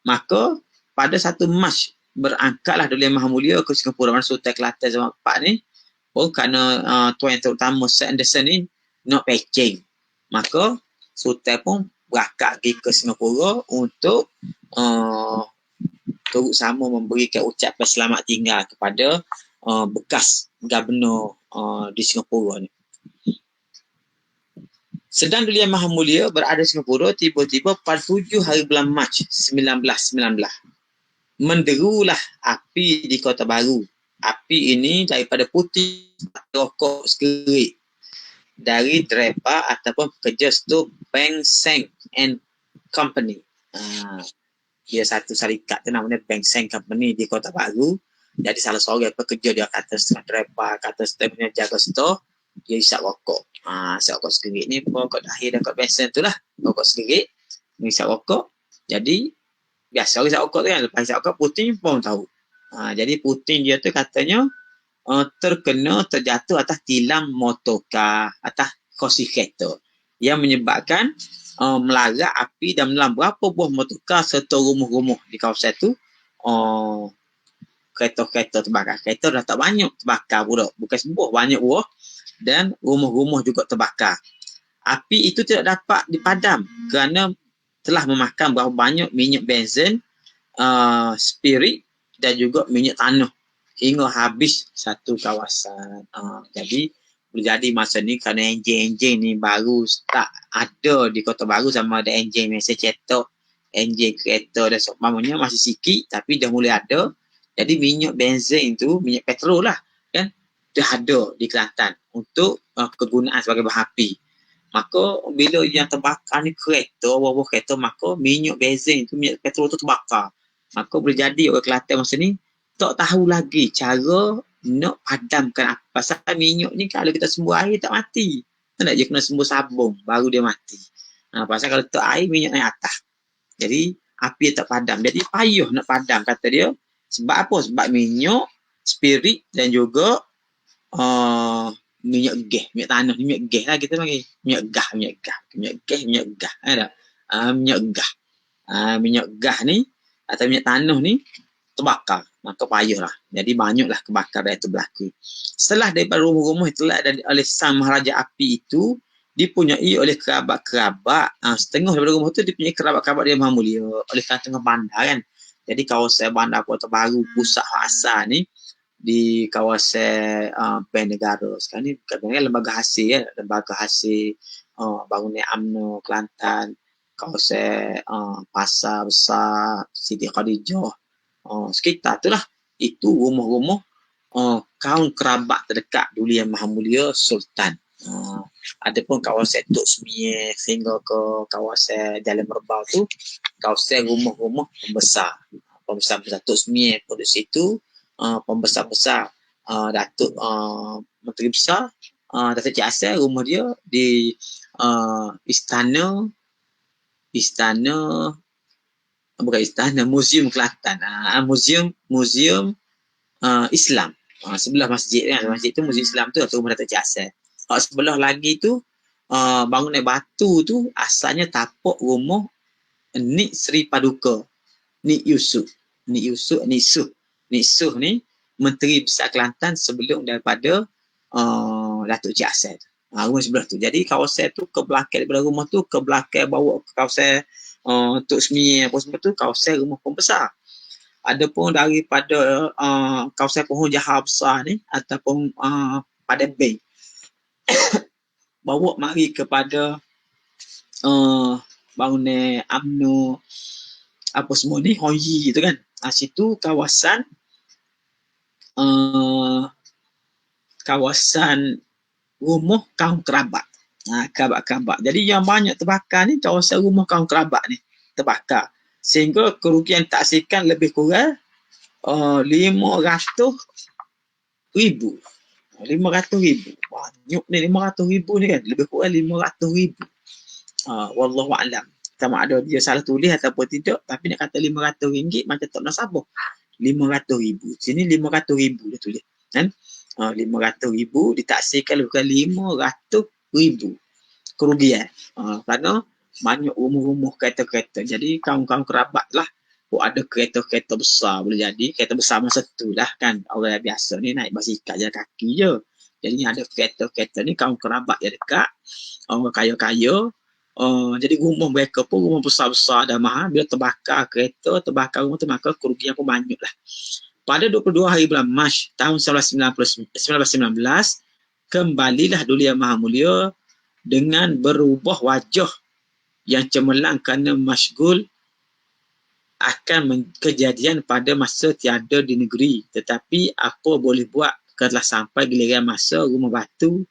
Maka pada 1 Mac berangkatlah Duli Yang Maha Mulia ke Singapura, mana Sultan Kelantan zaman 4 ni, kerana Tuan Yang Terutama Sir Anderson ni nak pecing. Maka Sultan pun berangkat pergi ke Singapura untuk turut sama memberikan ucapan selamat tinggal kepada bekas Gubernur di Singapura ni. Sedang Duli Yang Maha Mulia berada di Singapura, tiba-tiba pada 7 hari bulan Mac 1919 menderulah api di Kota Baru. Api ini daripada putih rokok sekerik dari driver ataupun pekerja store Beng Seng and Company. Dia satu syarikat tu namanya Beng Seng Company di Kota Baru. Jadi salah seorang pekerja dia kata setengah driver, kata setengah jaga store, dia isap rokok. Isap rokok sekerik ni rokok akhir dekat Beng Seng tu lah. Rokok sekerik, isap rokok. Jadi biasa orang isap rokok tu kan, lepas isap rokok putih pun tahu. Jadi Putin dia tu katanya terjatuh atas tilam motorkar, atas kursi kereta yang menyebabkan melarat api dan menelan berapa buah motorkar serta rumah-rumah di kawasan tu. Kereta-kereta terbakar. Kereta dah tak banyak terbakar pula. Bukan sebuah, banyak buah. Dan rumah-rumah juga terbakar. Api itu tidak dapat dipadam kerana telah memakan berapa banyak minyak benzin, spirit dan juga minyak tanah hingga habis satu kawasan. Jadi jadi masa ni kerana enjin-enjin ni baru start ada di Kota Baru, sama ada enjin biasa cetak, enjin kereta dan seumpamanya masih sikit tapi dah mulai ada. Jadi minyak benzin tu, minyak petrol lah kan, dah ada di Kelantan untuk kegunaan sebagai bahan api. Maka bila yang terbakar ni kereta, buah-buah kereta, maka minyak benzin tu, minyak petrol tu terbakar. Maka boleh jadi orang Kelantan masa ni tak tahu lagi cara nak padamkan api. Pasal minyak ni kalau kita sembuh air tak mati. Tak je kena sembuh sabun baru dia mati. Pasal kalau tak air, minyak naik atas. Jadi api tak padam. Jadi payah nak padam kata dia. Sebab apa? Sebab minyak, spirit dan juga minyak gas, minyak tanah, minyak gas lah kita panggil. Minyak gas. Minyak gas. Ada. Minyak gas. Minyak gas ni atau minyak tanah ni terbakar. Maka payahlah. Jadi banyaklah kebakaran itu berlaku. Setelah daripada rumah-rumah itulah oleh sang maharaja api itu dipunyai oleh kerabat-kerabat. Setengah daripada rumah tu dipunyai kerabat-kerabat dia Maha Mulia oleh tengah bandar kan. Jadi kawasan bandar Kota Baru, pusat asal ni di kawasan Pen Negara. Sekarang ni kadang-kadang lembaga hasil ya, lembaga hasil bangunan UMNO Kelantan, kawasan Pasar Besar, Siti Khadijah, sekitar tu lah. Itu rumah-rumah kaum kerabat terdekat dulu yang Maha Mulia Sultan. Adapun kawasan Tok Semie sehingga ke kawasan Jalan Merbau tu kawasan rumah-rumah pembesar. Pembesar-pembesar Tok Semie pun di situ, pembesar-besar Datuk Menteri Besar Datuk Cik Asal, rumah dia di istana Museum Kelantan, Museum Islam. Sebelah masjid kan, masjid tu Museum Islam tu atau rumah Datuk Cik Asal. Sebelah lagi tu bangunan batu tu asalnya tapak rumah Nik Sri Paduka Nik Yusof ni Menteri Besar Kelantan sebelum daripada Datuk Cik Asal. Rumah sebelah tu. Jadi kawasan tu ke belakang daripada rumah tu, ke belakang bawa ke kawasan Tok Semie apa semua tu kawasan rumah pembesar. Adapun daripada kawasan Pohon Jahar Besar ni ataupun Padan Bank bawa mari kepada bangunan UMNO apa semua ni, Hoi tu kan. Situ kawasan rumah kaum kerabat. Kerabat-kerabat. Jadi yang banyak terbakar ni kawasan rumah kaum kerabat ni terbakar. Sehingga kerugian taksikan lebih kurang 500,000. 500,000. Banyak ni 500,000 ni kan. Lebih kurang 500,000. Wallahualam. Sama ada dia salah tulis ataupun tidak. Tapi nak kata RM500 macam tak nak sabar. 500,000. Sini 500,000 dia tulis. Kan? 500,000 ditaksirkan lebih kurang 500,000 kerugian. Kerana banyak rumah-rumah kereta-kereta. Jadi kaum-kaum kerabat lah. Ada kereta-kereta besar boleh jadi. Kereta besar masa tu lah kan. Orang biasa ni naik basikal jalan kaki je. Jadi ada kereta-kereta ni kaum kerabat yang dekat. Orang kaya-kaya. Jadi rumah mereka pun rumah besar-besar dah mahal. Bila terbakar kereta, terbakar rumah tu, maka kerugian pun banyak lah. Pada 22 hari bulan Mac tahun 1919, kembalilah Duli Yang Maha Mulia dengan berubah wajah yang cemerlang kerana masyghul akan kejadian pada masa tiada di negeri. Tetapi apa boleh buat, telah sampai giliran masa rumah batu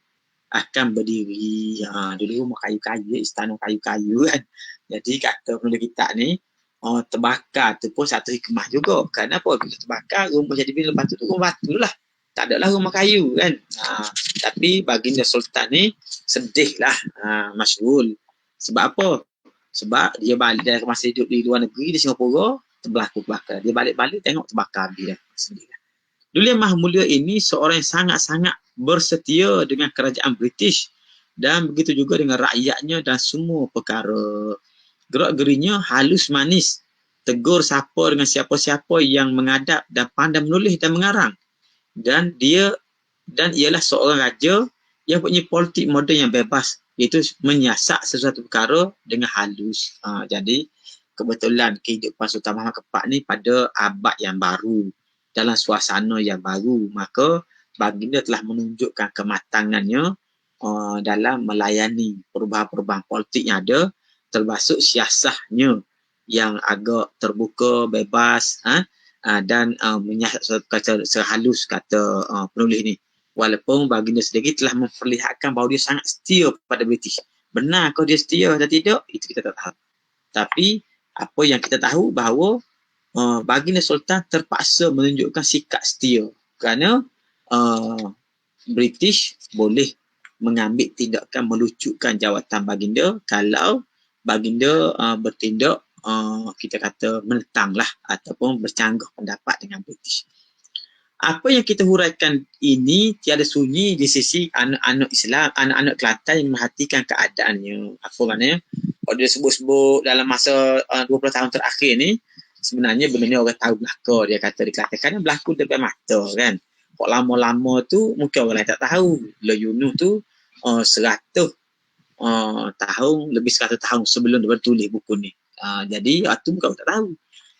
akan berdiri. Dulu rumah kayu-kayu, istana kayu-kayu kan. Jadi kata penulis kitab ni, terbakar tu pun satu hikmah juga. Kenapa? Bila terbakar, rumah jadi bila batu tu rumah batu lah. Tak adalah rumah kayu kan. Tapi baginda Sultan ni sedih lah, masyghul. Sebab apa? Sebab dia balik dari masa hidup di luar negeri, di Singapura, berlaku kebakaran. Dia balik-balik tengok terbakar habis dah. Sedih. Duli Yang Maha Mulia ini seorang yang sangat-sangat bersetia dengan kerajaan British dan begitu juga dengan rakyatnya dan semua perkara. Gerak-gerinya halus manis, tegur sapa dengan siapa-siapa yang mengadap dan pandai menulis dan mengarang. Dan ialah seorang raja yang punya politik moden yang bebas, iaitu menyiasat sesuatu perkara dengan halus. Jadi kebetulan kehidupan Sultan Muhammad Kepak ni pada abad yang baru, dalam suasana yang baru, maka baginda telah menunjukkan kematangannya dalam melayani perubahan-perubahan politik yang ada, termasuk siasahnya yang agak terbuka, bebas, dan menyiasat kata sehalus kata penulis ni. Walaupun baginda sendiri telah memperlihatkan bahawa dia sangat setia pada British. Benarkah dia setia atau tidak? Itu kita tak tahu. Tapi apa yang kita tahu bahawa baginda Sultan terpaksa menunjukkan sikap setia kerana British boleh mengambil tindakan melucutkan jawatan baginda kalau baginda bertindak kita kata menentanglah ataupun bercanggah pendapat dengan British. Apa yang kita huraikan ini tiada sunyi di sisi anak-anak Islam, anak-anak Kelantan yang memperhatikan keadaannya. Apa maknanya? Kalau dia sebut-sebut dalam masa 20 tahun terakhir ni, sebenarnya benda ni orang tahu belaka, dia kata di Kelantan. Kerana berlaku depan mata kan. Kok lama-lama tu mungkin orang lain tak tahu. Le Yunus tu 100 tahun, lebih 100 tahun sebelum dia bertulis buku ni. Jadi itu bukan orang tak tahu.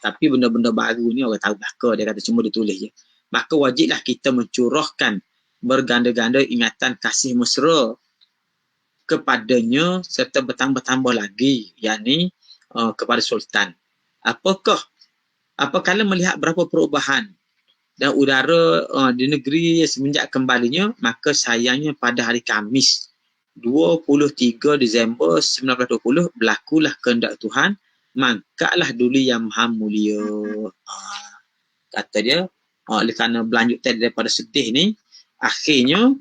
Tapi benda-benda baru ni orang tahu belaka, dia kata cuma ditulis je. Maka wajiblah kita mencurahkan berganda-ganda ingatan kasih mesra kepadanya serta bertambah-tambah lagi, yakni kepada Sultan. Apakala melihat berapa perubahan dan udara di negeri semenjak kembalinya, maka sayangnya pada hari Khamis 23 Disember 1920 berlakulah kehendak Tuhan, mangkaklah Duli Yang Maha Mulia. Kata dia, oleh kerana berlanjutan daripada sedih ni, akhirnya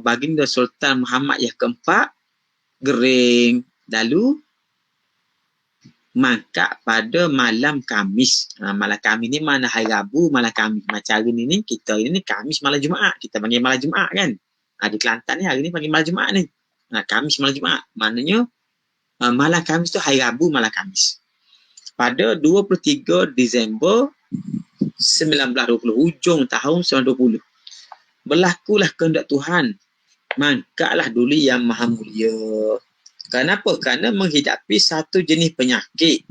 baginda Sultan Muhammad yang keempat gering lalu mangkak pada malam Khamis. Malam Khamis ni mana hari Rabu, malam Khamis. Macam hari ni kita ini Khamis malam Jumaat. Kita panggil malam Jumaat kan. Di Kelantan ni hari ni panggil malam Jumaat ni. Khamis malam Jumaat. Maknanya malam Khamis tu hari Rabu malam Khamis. Pada 23 Disember 1920, hujung tahun 1920. Berlakulah kehendak Tuhan. Mangkaklah Duli Yang Maha Mulia. Kenapa? Kerana menghidapi satu jenis penyakit.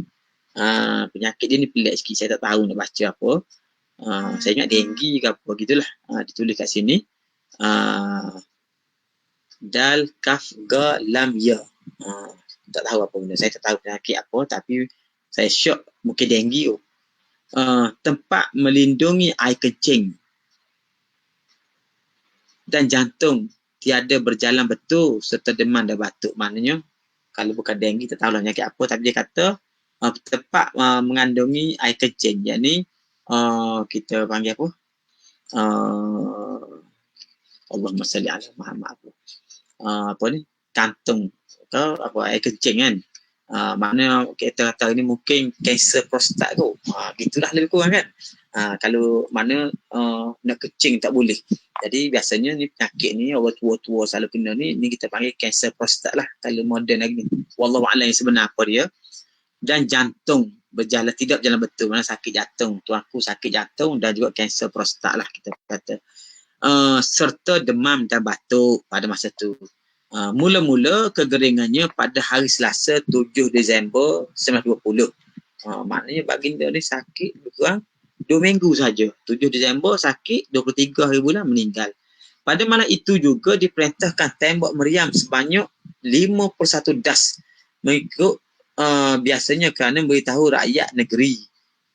Penyakit dia ni pelik sikit. Saya tak tahu nak baca apa. Saya ingat denggi ke apa. Gitulah. Ditulis kat sini. Dal, kaf, ga, lam, ya. Tak tahu apa benda. Saya tak tahu penyakit apa. Tapi saya syok. Mungkin denggi tu. Tempat melindungi air kencing dan jantung tiada berjalan betul serta demam dan batuk. Maknanya kalau bukan denggi tak tahulah penyakit apa, tapi dia kata tempat mengandungi air kencing, yakni kita panggil apa, Allahumma salli ala Muhammad, apa ni, kantung atau apa, air kencing kan. Maknanya kita kata ini mungkin kanser prostat tu. Gitulah lebih kurang kan. Kalau mana nak kencing tak boleh. Jadi biasanya ni penyakit ni orang tua-tua selalu kena ni kita panggil kanser prostat lah kalau moden lagi ni. Wallahu a'lam yang sebenar apa dia. Dan jantung tidak berjalan betul. Mana sakit jantung, tuanku sakit jantung dan juga kanser prostat lah kita kata. Serta demam dan batuk pada masa tu. Mula-mula kegeringannya pada hari Selasa 7 Disember 1920. Maknanya baginda ni sakit lebih kurang 2 minggu saja. 7 Disember sakit, 23 hari bulan meninggal. Pada malam itu juga diperintahkan tembok meriam sebanyak 51 das. Mengikut biasanya kerana beritahu rakyat negeri.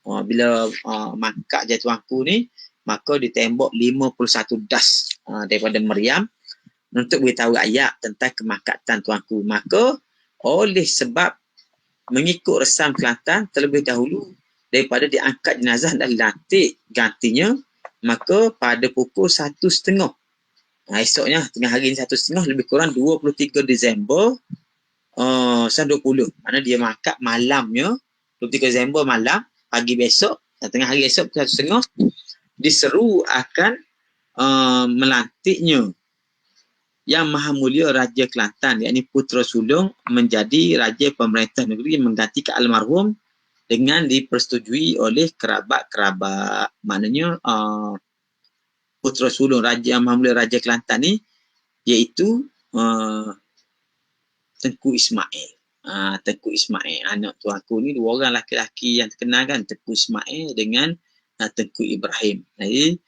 Bila mangkak je tuanku ni, maka ditembok 51 das daripada meriam untuk beritahu rakyat tentang kemakatan tuanku. Maka oleh sebab mengikut resam Kelantan terlebih dahulu daripada diangkat jenazah dan dilantik gantinya, maka pada pukul 1:30 esoknya, tengah hari ni 1:30 lebih kurang 23 Disember 1920. Mana dia mangkat malamnya 23 Disember malam, pagi besok, tengah hari esok pukul 1.30 diseru akan melantiknya Yang Maha Mulia Raja Kelantan, yakni Putera Sulung, menjadi Raja Pemerintah Negeri menggantikan almarhum dengan dipersetujui oleh kerabat-kerabat. Maknanya Putera Sulung Raja Maha Mulia Raja Kelantan ni iaitu Tengku Ismail. Tengku Ismail, anak tuanku ni dua orang laki-laki yang terkenal kan, Tengku Ismail dengan Tengku Ibrahim. Jadi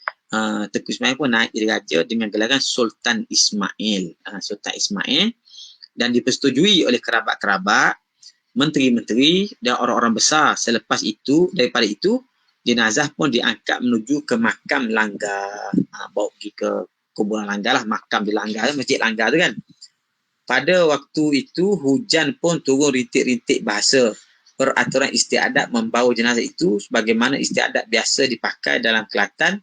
Tengku Ismail pun naik jadi raja dengan gelaran Sultan Ismail. Sultan Ismail, dan dipersetujui oleh kerabat-kerabat, menteri-menteri dan orang-orang besar. Selepas itu, daripada itu, jenazah pun diangkat menuju ke makam Langgar. Bawa pergi ke kuburan Langgar lah, makam di Langgar, masjid Langgar tu kan. Pada waktu itu, hujan pun turun rintik-rintik bahasa. Peraturan istiadat membawa jenazah itu sebagaimana istiadat biasa dipakai dalam Kelantan.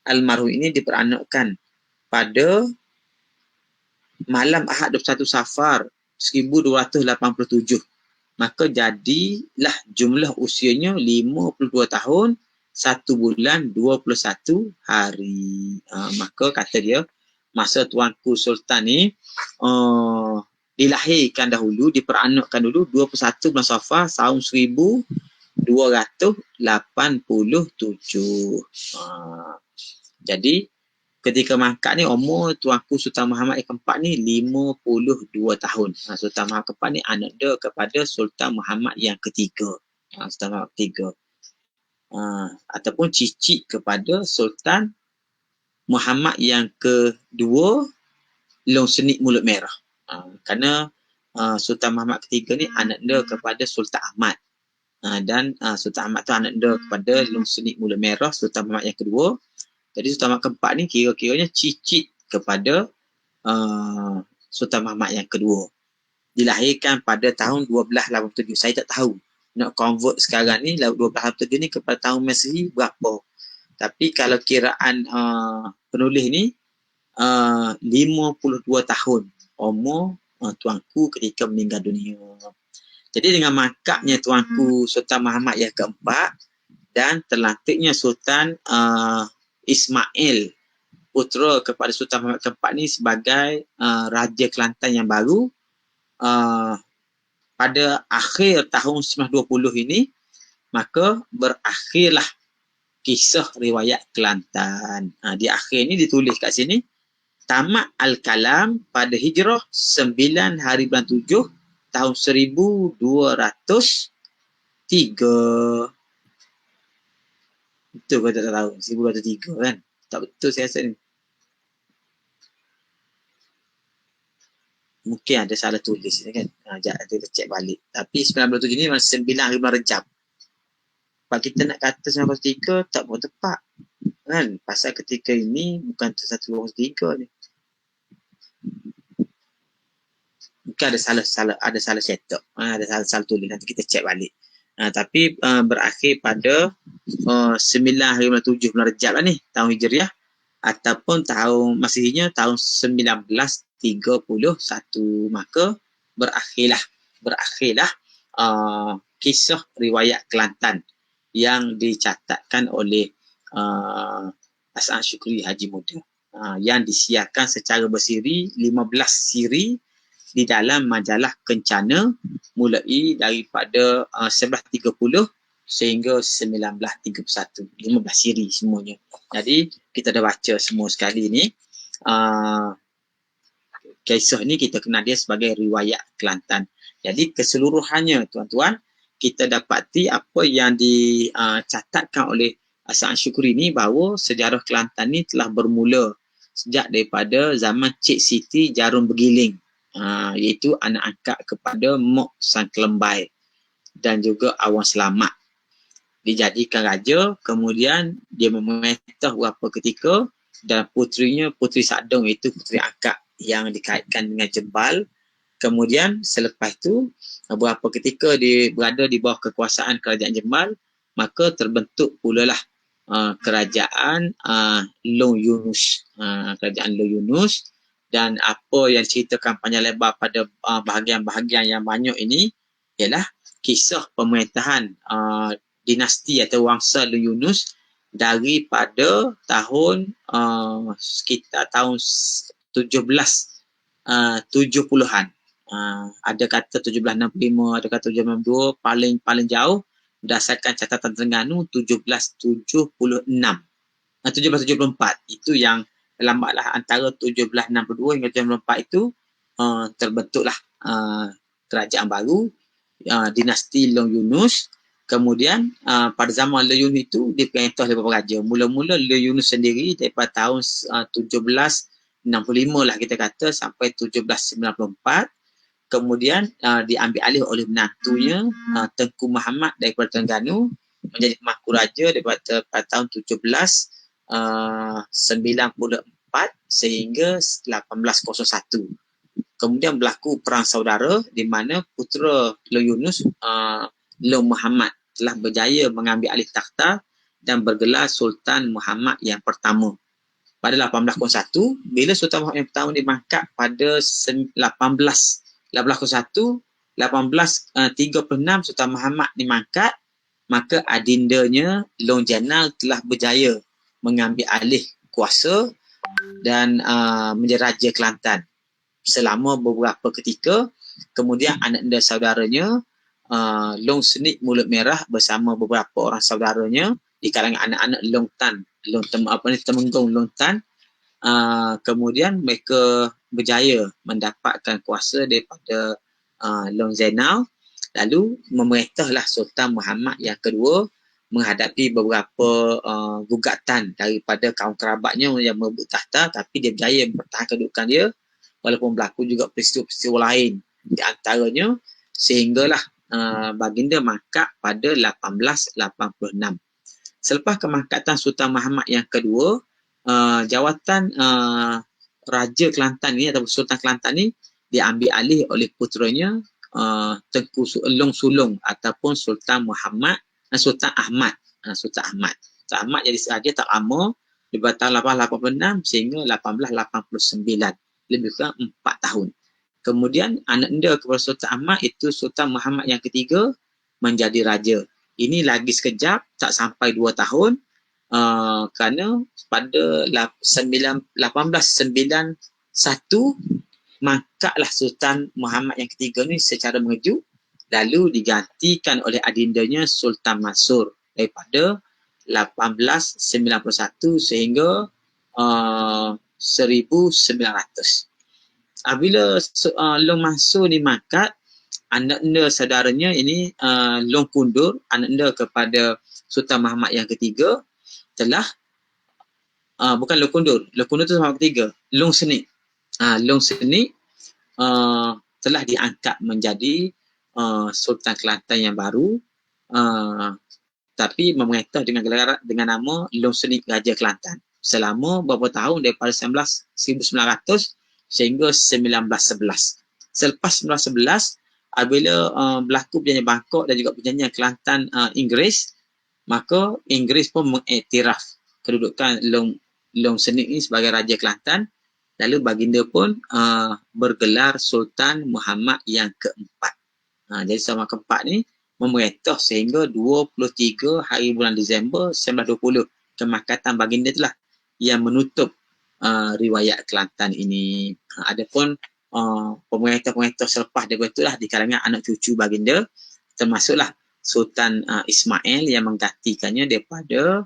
Almarhum ini diperanakkan pada malam Ahad 21 Safar 1287. Maka jadilah jumlah usianya 52 tahun, 1 bulan 21 hari. Maka kata dia, masa Tuanku Sultan ni dilahirkan dahulu, diperanakkan dulu 21 bulan Safar tahun 1287. Jadi ketika mangkat ni umur Tuanku Sultan Muhammad yang keempat ni 52 tahun. Sultan Muhammad keempat ni anak dia kepada Sultan Muhammad yang ketiga. Sultan Muhammad ketiga. Ataupun cicit kepada Sultan Muhammad yang kedua, Long Senik Mulut Merah. Kerana Sultan Muhammad ketiga ni anak dia kepada Sultan Ahmad. Dan Sultan Ahmad tu anak dia kepada Long Senik Mulut Merah, Sultan Muhammad yang kedua. Jadi Sultan Muhammad keempat ni kira-kiranya cicit kepada Sultan Muhammad yang kedua. Dilahirkan pada tahun 1287. Saya tak tahu nak convert sekarang ni 1287 ni kepada tahun Masehi berapa. Tapi kalau kiraan penulis ni 52 tahun umur tuanku ketika meninggal dunia. Jadi dengan mangkapnya tuanku Sultan Muhammad yang keempat dan terlantiknya Sultan Ismail, putera kepada Sultan Muhammad keempat ni sebagai Raja Kelantan yang baru, pada akhir tahun 1920 ini, maka berakhirlah kisah riwayat Kelantan. Di akhir ni ditulis kat sini, tamat Al-Kalam pada Hijrah 9 hari bulan 7 tahun 1203. Betul ke tak tahu? 1203 kan? Tak betul saya rasa ni. Mungkin ada salah tulis ni kan. Kita cek balik. Tapi 1907 ni masih 9 hari bulan Rejab. Kalau kita nak kata 1903 tak pun tepat. Kan? Pasal ketika ini bukan 1903 ni. Mungkin ada salah cetak. Ada salah tulis. Nanti kita cek balik. Tapi berakhir pada 9 hari bulan 7 bulan Rejab lah ni, tahun Hijriah, ataupun tahun Masihinya tahun 1931. Maka berakhirlah kisah riwayat Kelantan yang dicatatkan oleh Hasan Syukri Haji Muda, yang disiarkan secara bersiri 15 siri di dalam majalah Kencana mulai daripada 1130 sehingga 1931. 15 siri semuanya. Jadi kita dah baca semua sekali ni. Kisah ni kita kenal dia sebagai riwayat Kelantan. Jadi keseluruhannya tuan-tuan, kita dapati apa yang dicatatkan oleh Hasan Syukri ni, bahawa sejarah Kelantan ni telah bermula sejak daripada zaman Cik Siti Jarum Bergiling, iaitu anak angkat kepada Mok Sang Kelembai dan juga Awang Selamat. Dijadikan raja, kemudian dia memerintah beberapa ketika, dan putrinya Puteri Sadong, iaitu puteri angkat yang dikaitkan dengan Jembal. Kemudian selepas itu beberapa ketika dia berada di bawah kekuasaan kerajaan Jembal, maka terbentuk pula lah kerajaan Long Yunus. Kerajaan Long Yunus. Dan apa yang ceritakan panjang lebar pada bahagian-bahagian yang banyak ini ialah kisah pemerintahan dinasti atau wangsa Long Yunus daripada tahun sekitar tahun 1770-an. Ada kata 1765, ada kata 1762, paling jauh berdasarkan catatan Terengganu 1776. 1774 itu yang lambatlah antara 1762 hingga 1774 itu terbentuklah kerajaan baru, dinasti Long Yunus. Kemudian pada zaman Long Yunus itu diperintah oleh beberapa raja. Mula-mula Long Yunus sendiri daripada tahun 1765 lah kita kata sampai 1794. Kemudian diambil alih oleh menantunya Tengku Muhammad daripada Terengganu menjadi pemangku raja daripada tahun 1794 sehingga 1801. Kemudian berlaku perang saudara di mana putera Long Yunus, Long Muhammad, telah berjaya mengambil alih takhta dan bergelar Sultan Muhammad yang pertama. Pada 1801, bila Sultan Muhammad yang pertama dimangkat pada 1836 Sultan Muhammad dimangkat, maka adindanya Long Jenal telah berjaya mengambil alih kuasa dan menjadi Raja Kelantan selama beberapa ketika. Kemudian anak saudaranya Long Senik Mulut Merah bersama beberapa orang saudaranya di kalangan anak-anak Long Tan, Temenggong Long Tan, kemudian mereka berjaya mendapatkan kuasa daripada Long Zainal, lalu memerintahlah Sultan Muhammad yang kedua menghadapi beberapa gugatan daripada kaum kerabatnya yang merebut takhta, tapi dia berjaya mempertahankan kedudukan dia walaupun berlaku juga peristiwa-peristiwa lain di antaranya, sehinggalah baginda mangkat pada 1886. Selepas kemangkatan Sultan Muhammad yang kedua, jawatan Raja Kelantan ni atau Sultan Kelantan ni diambil alih oleh puteranya Tengku Long Sulong ataupun Sultan Muhammad, Sultan Ahmad. Sultan Ahmad jadi raja tak lama, daripada tahun 1886 sehingga 1889, lebih kurang 4 tahun. Kemudian anak kepada Sultan Ahmad itu Sultan Muhammad yang ketiga menjadi raja. Ini lagi sekejap, tak sampai 2 tahun, kerana pada 1891 mangkatlah Sultan Muhammad yang ketiga ni secara mengejut, lalu digantikan oleh adindanya Sultan Mansur daripada 1891 sehingga 1900. Bila Long Mansur ni mangkat, anak-anak saudaranya ini Long Kundur, anak-anak kepada Sultan Muhammad yang ketiga, telah bukan Long Kundur tu Muhammad ketiga, Long Senik. Long Senik telah diangkat menjadi Sultan Kelantan yang baru, tapi memerintah dengan gelar dengan nama Long Senik Raja Kelantan selama beberapa tahun daripada 1900 sehingga 1911. Selepas 1911, apabila berlaku perjanjian Bangkok dan juga perjanjian Kelantan Inggeris, maka Inggeris pun mengiktiraf kedudukan Long Senik ini sebagai Raja Kelantan. Lalu baginda pun bergelar Sultan Muhammad yang keempat. Jadi Sultan keempat ni memerintah sehingga 23 hari bulan Disember 1920. Kemangkatan baginda itulah yang menutup riwayat Kelantan ini. Adapun pemerintah-pemerintah selepas daripada itulah di kalangan anak cucu baginda, termasuklah Sultan Ismail yang menggantikannya daripada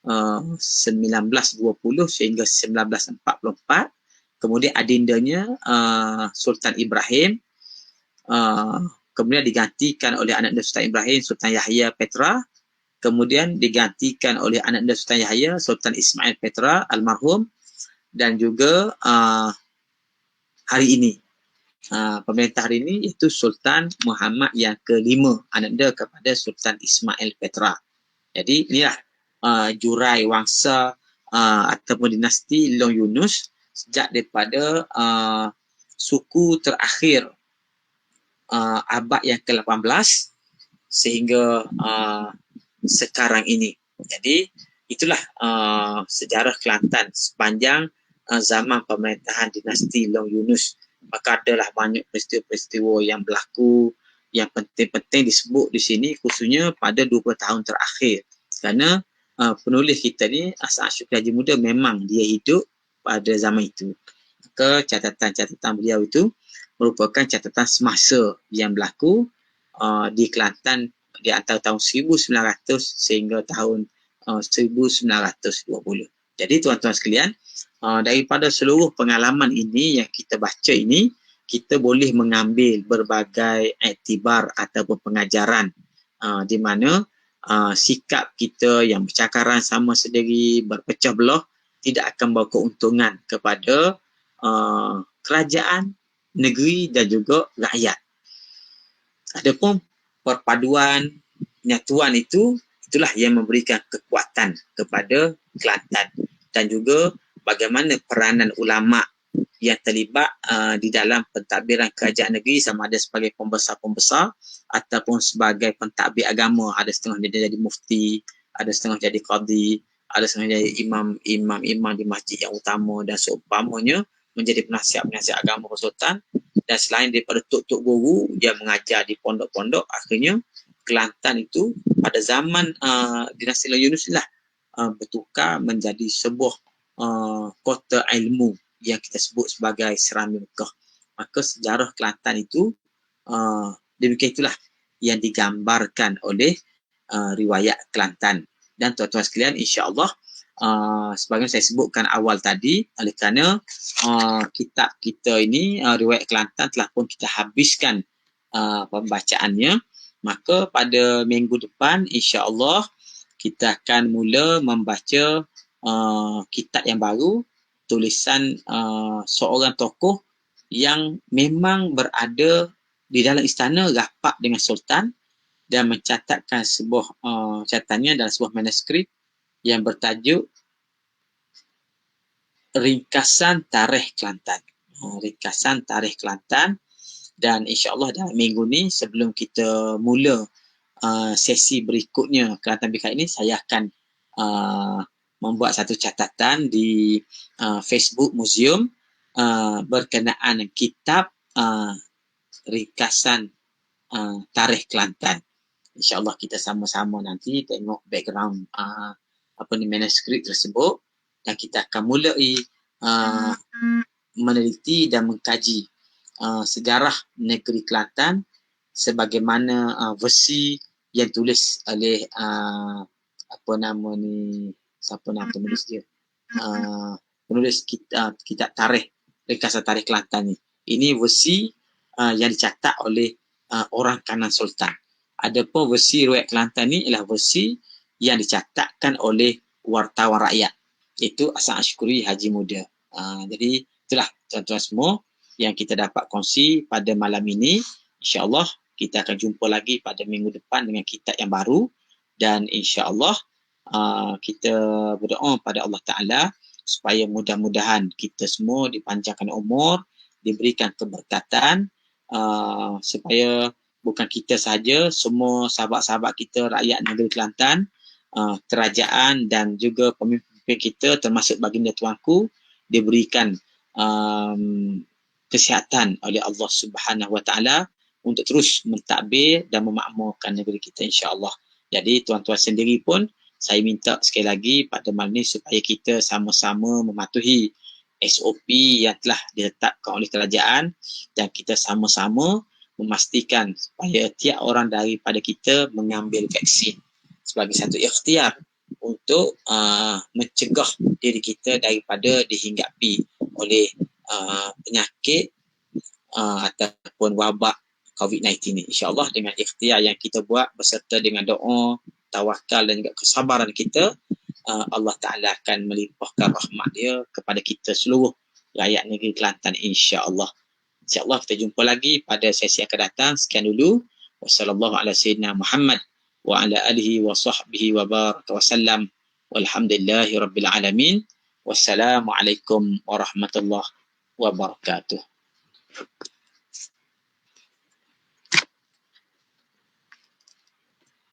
1920 sehingga 1944. Kemudian adindanya Sultan Ibrahim, kemudian digantikan oleh anak Sultan Ibrahim, Sultan Yahya Petra. Kemudian digantikan oleh anak Sultan Yahya, Sultan Ismail Petra almarhum. Dan juga hari ini, pemerintah hari ini iaitu Sultan Muhammad yang kelima, anak kepada Sultan Ismail Petra. Jadi inilah jurai wangsa ataupun dinasti Long Yunus sejak daripada suku terakhir abad yang ke-18 sehingga sekarang ini. Jadi itulah sejarah Kelantan sepanjang zaman pemerintahan dinasti Long Yunus. Maka adalah banyak peristiwa-peristiwa yang berlaku yang penting-penting disebut di sini khususnya pada 20 tahun terakhir. Kerana penulis kita ni, As'ad Syukri Haji Muda, memang dia hidup pada zaman itu. Maka catatan-catatan beliau itu merupakan catatan semasa yang berlaku di Kelantan di antara tahun 1900 sehingga tahun 1920. Jadi tuan-tuan sekalian, daripada seluruh pengalaman ini yang kita baca ini, kita boleh mengambil berbagai iktibar ataupun pengajaran di mana sikap kita yang bercakaran sama sendiri, berpecah belah, tidak akan bawa keuntungan kepada kerajaan, negeri dan juga rakyat. Adapun perpaduan, penyatuan itulah yang memberikan kekuatan kepada Kelantan, dan juga bagaimana peranan ulama yang terlibat di dalam pentadbiran kerajaan negeri, sama ada sebagai pembesar-pembesar ataupun sebagai pentadbir agama. Ada setengah dia jadi mufti, ada setengah jadi qadi, ada setengah jadi imam di masjid yang utama dan seumpamanya, menjadi penasihat-penasihat agama Sultan. Dan selain daripada tok-tok guru, dia mengajar di pondok-pondok. Akhirnya Kelantan itu pada zaman dinasti Yunus lah bertukar menjadi sebuah kota ilmu yang kita sebut sebagai Serami Mekah. Maka sejarah Kelantan itu demikian itulah yang digambarkan oleh riwayat Kelantan. Dan tuan-tuan sekalian, insya-Allah sebagaimana saya sebutkan awal tadi, oleh kerana kitab kita ini, riwayat Kelantan, telah pun kita habiskan pembacaannya, maka pada minggu depan insya-Allah kita akan mula membaca kitab yang baru, tulisan seorang tokoh yang memang berada di dalam istana rapat dengan Sultan dan mencatatkan sebuah catatannya dalam sebuah manuskrip yang bertajuk Ringkasan Tarikh Kelantan. Ringkasan Tarikh Kelantan. Dan insya-Allah dalam minggu ni, sebelum kita mula sesi berikutnya Kelantan Bika ini, saya akan membuat satu catatan di Facebook Museum berkenaan kitab Ringkasan Tarikh Kelantan. InsyaAllah kita sama-sama nanti tengok background manuskrip tersebut, dan kita akan mulai meneliti dan mengkaji sejarah negeri Kelantan sebagaimana versi yang tulis oleh siapa nama penulis dia, penulis kitab tarikh, Ringkasan Tarikh Kelantan ni. Ini versi yang dicatat oleh orang kanan Sultan. Adapun versi riwayat Kelantan ni ialah versi yang dicatatkan oleh wartawan rakyat, iaitu As'ad Syukri Haji Muda. Jadi itulah tuan-tuan semua yang kita dapat kongsi pada malam ini. InsyaAllah kita akan jumpa lagi pada minggu depan dengan kitab yang baru, dan insyaAllah kita berdoa pada Allah Ta'ala supaya mudah-mudahan kita semua dipanjangkan umur, diberikan keberkatan, supaya bukan kita sahaja, semua sahabat-sahabat kita, rakyat negeri Kelantan, kerajaan dan juga pemimpin kita termasuk baginda tuanku diberikan kesihatan oleh Allah Subhanahu Wa Taala untuk terus mentadbir dan memakmurkan negeri kita, insya-Allah. Jadi tuan-tuan sendiri pun saya minta sekali lagi pada malam ini supaya kita sama-sama mematuhi SOP yang telah diletakkan oleh kerajaan, dan kita sama-sama memastikan supaya tiap orang daripada kita mengambil vaksin sebagai satu ikhtiar untuk mencegah diri kita daripada dihinggapi oleh penyakit ataupun wabak COVID-19 ni. InsyaAllah dengan ikhtiar yang kita buat beserta dengan doa, tawakal dan juga kesabaran kita, Allah Ta'ala akan melimpahkan rahmat dia kepada kita seluruh rakyat negeri Kelantan, insya-Allah. InsyaAllah kita jumpa lagi pada sesi yang akan datang. Sekian dulu. Wassallallahu ala sayyidina Muhammad wa ala alihi wa sahbihi wa baraka wa sallam. Walhamdulillahi rabbil alamin. Wassalamualaikum warahmatullahi wabarakatuh.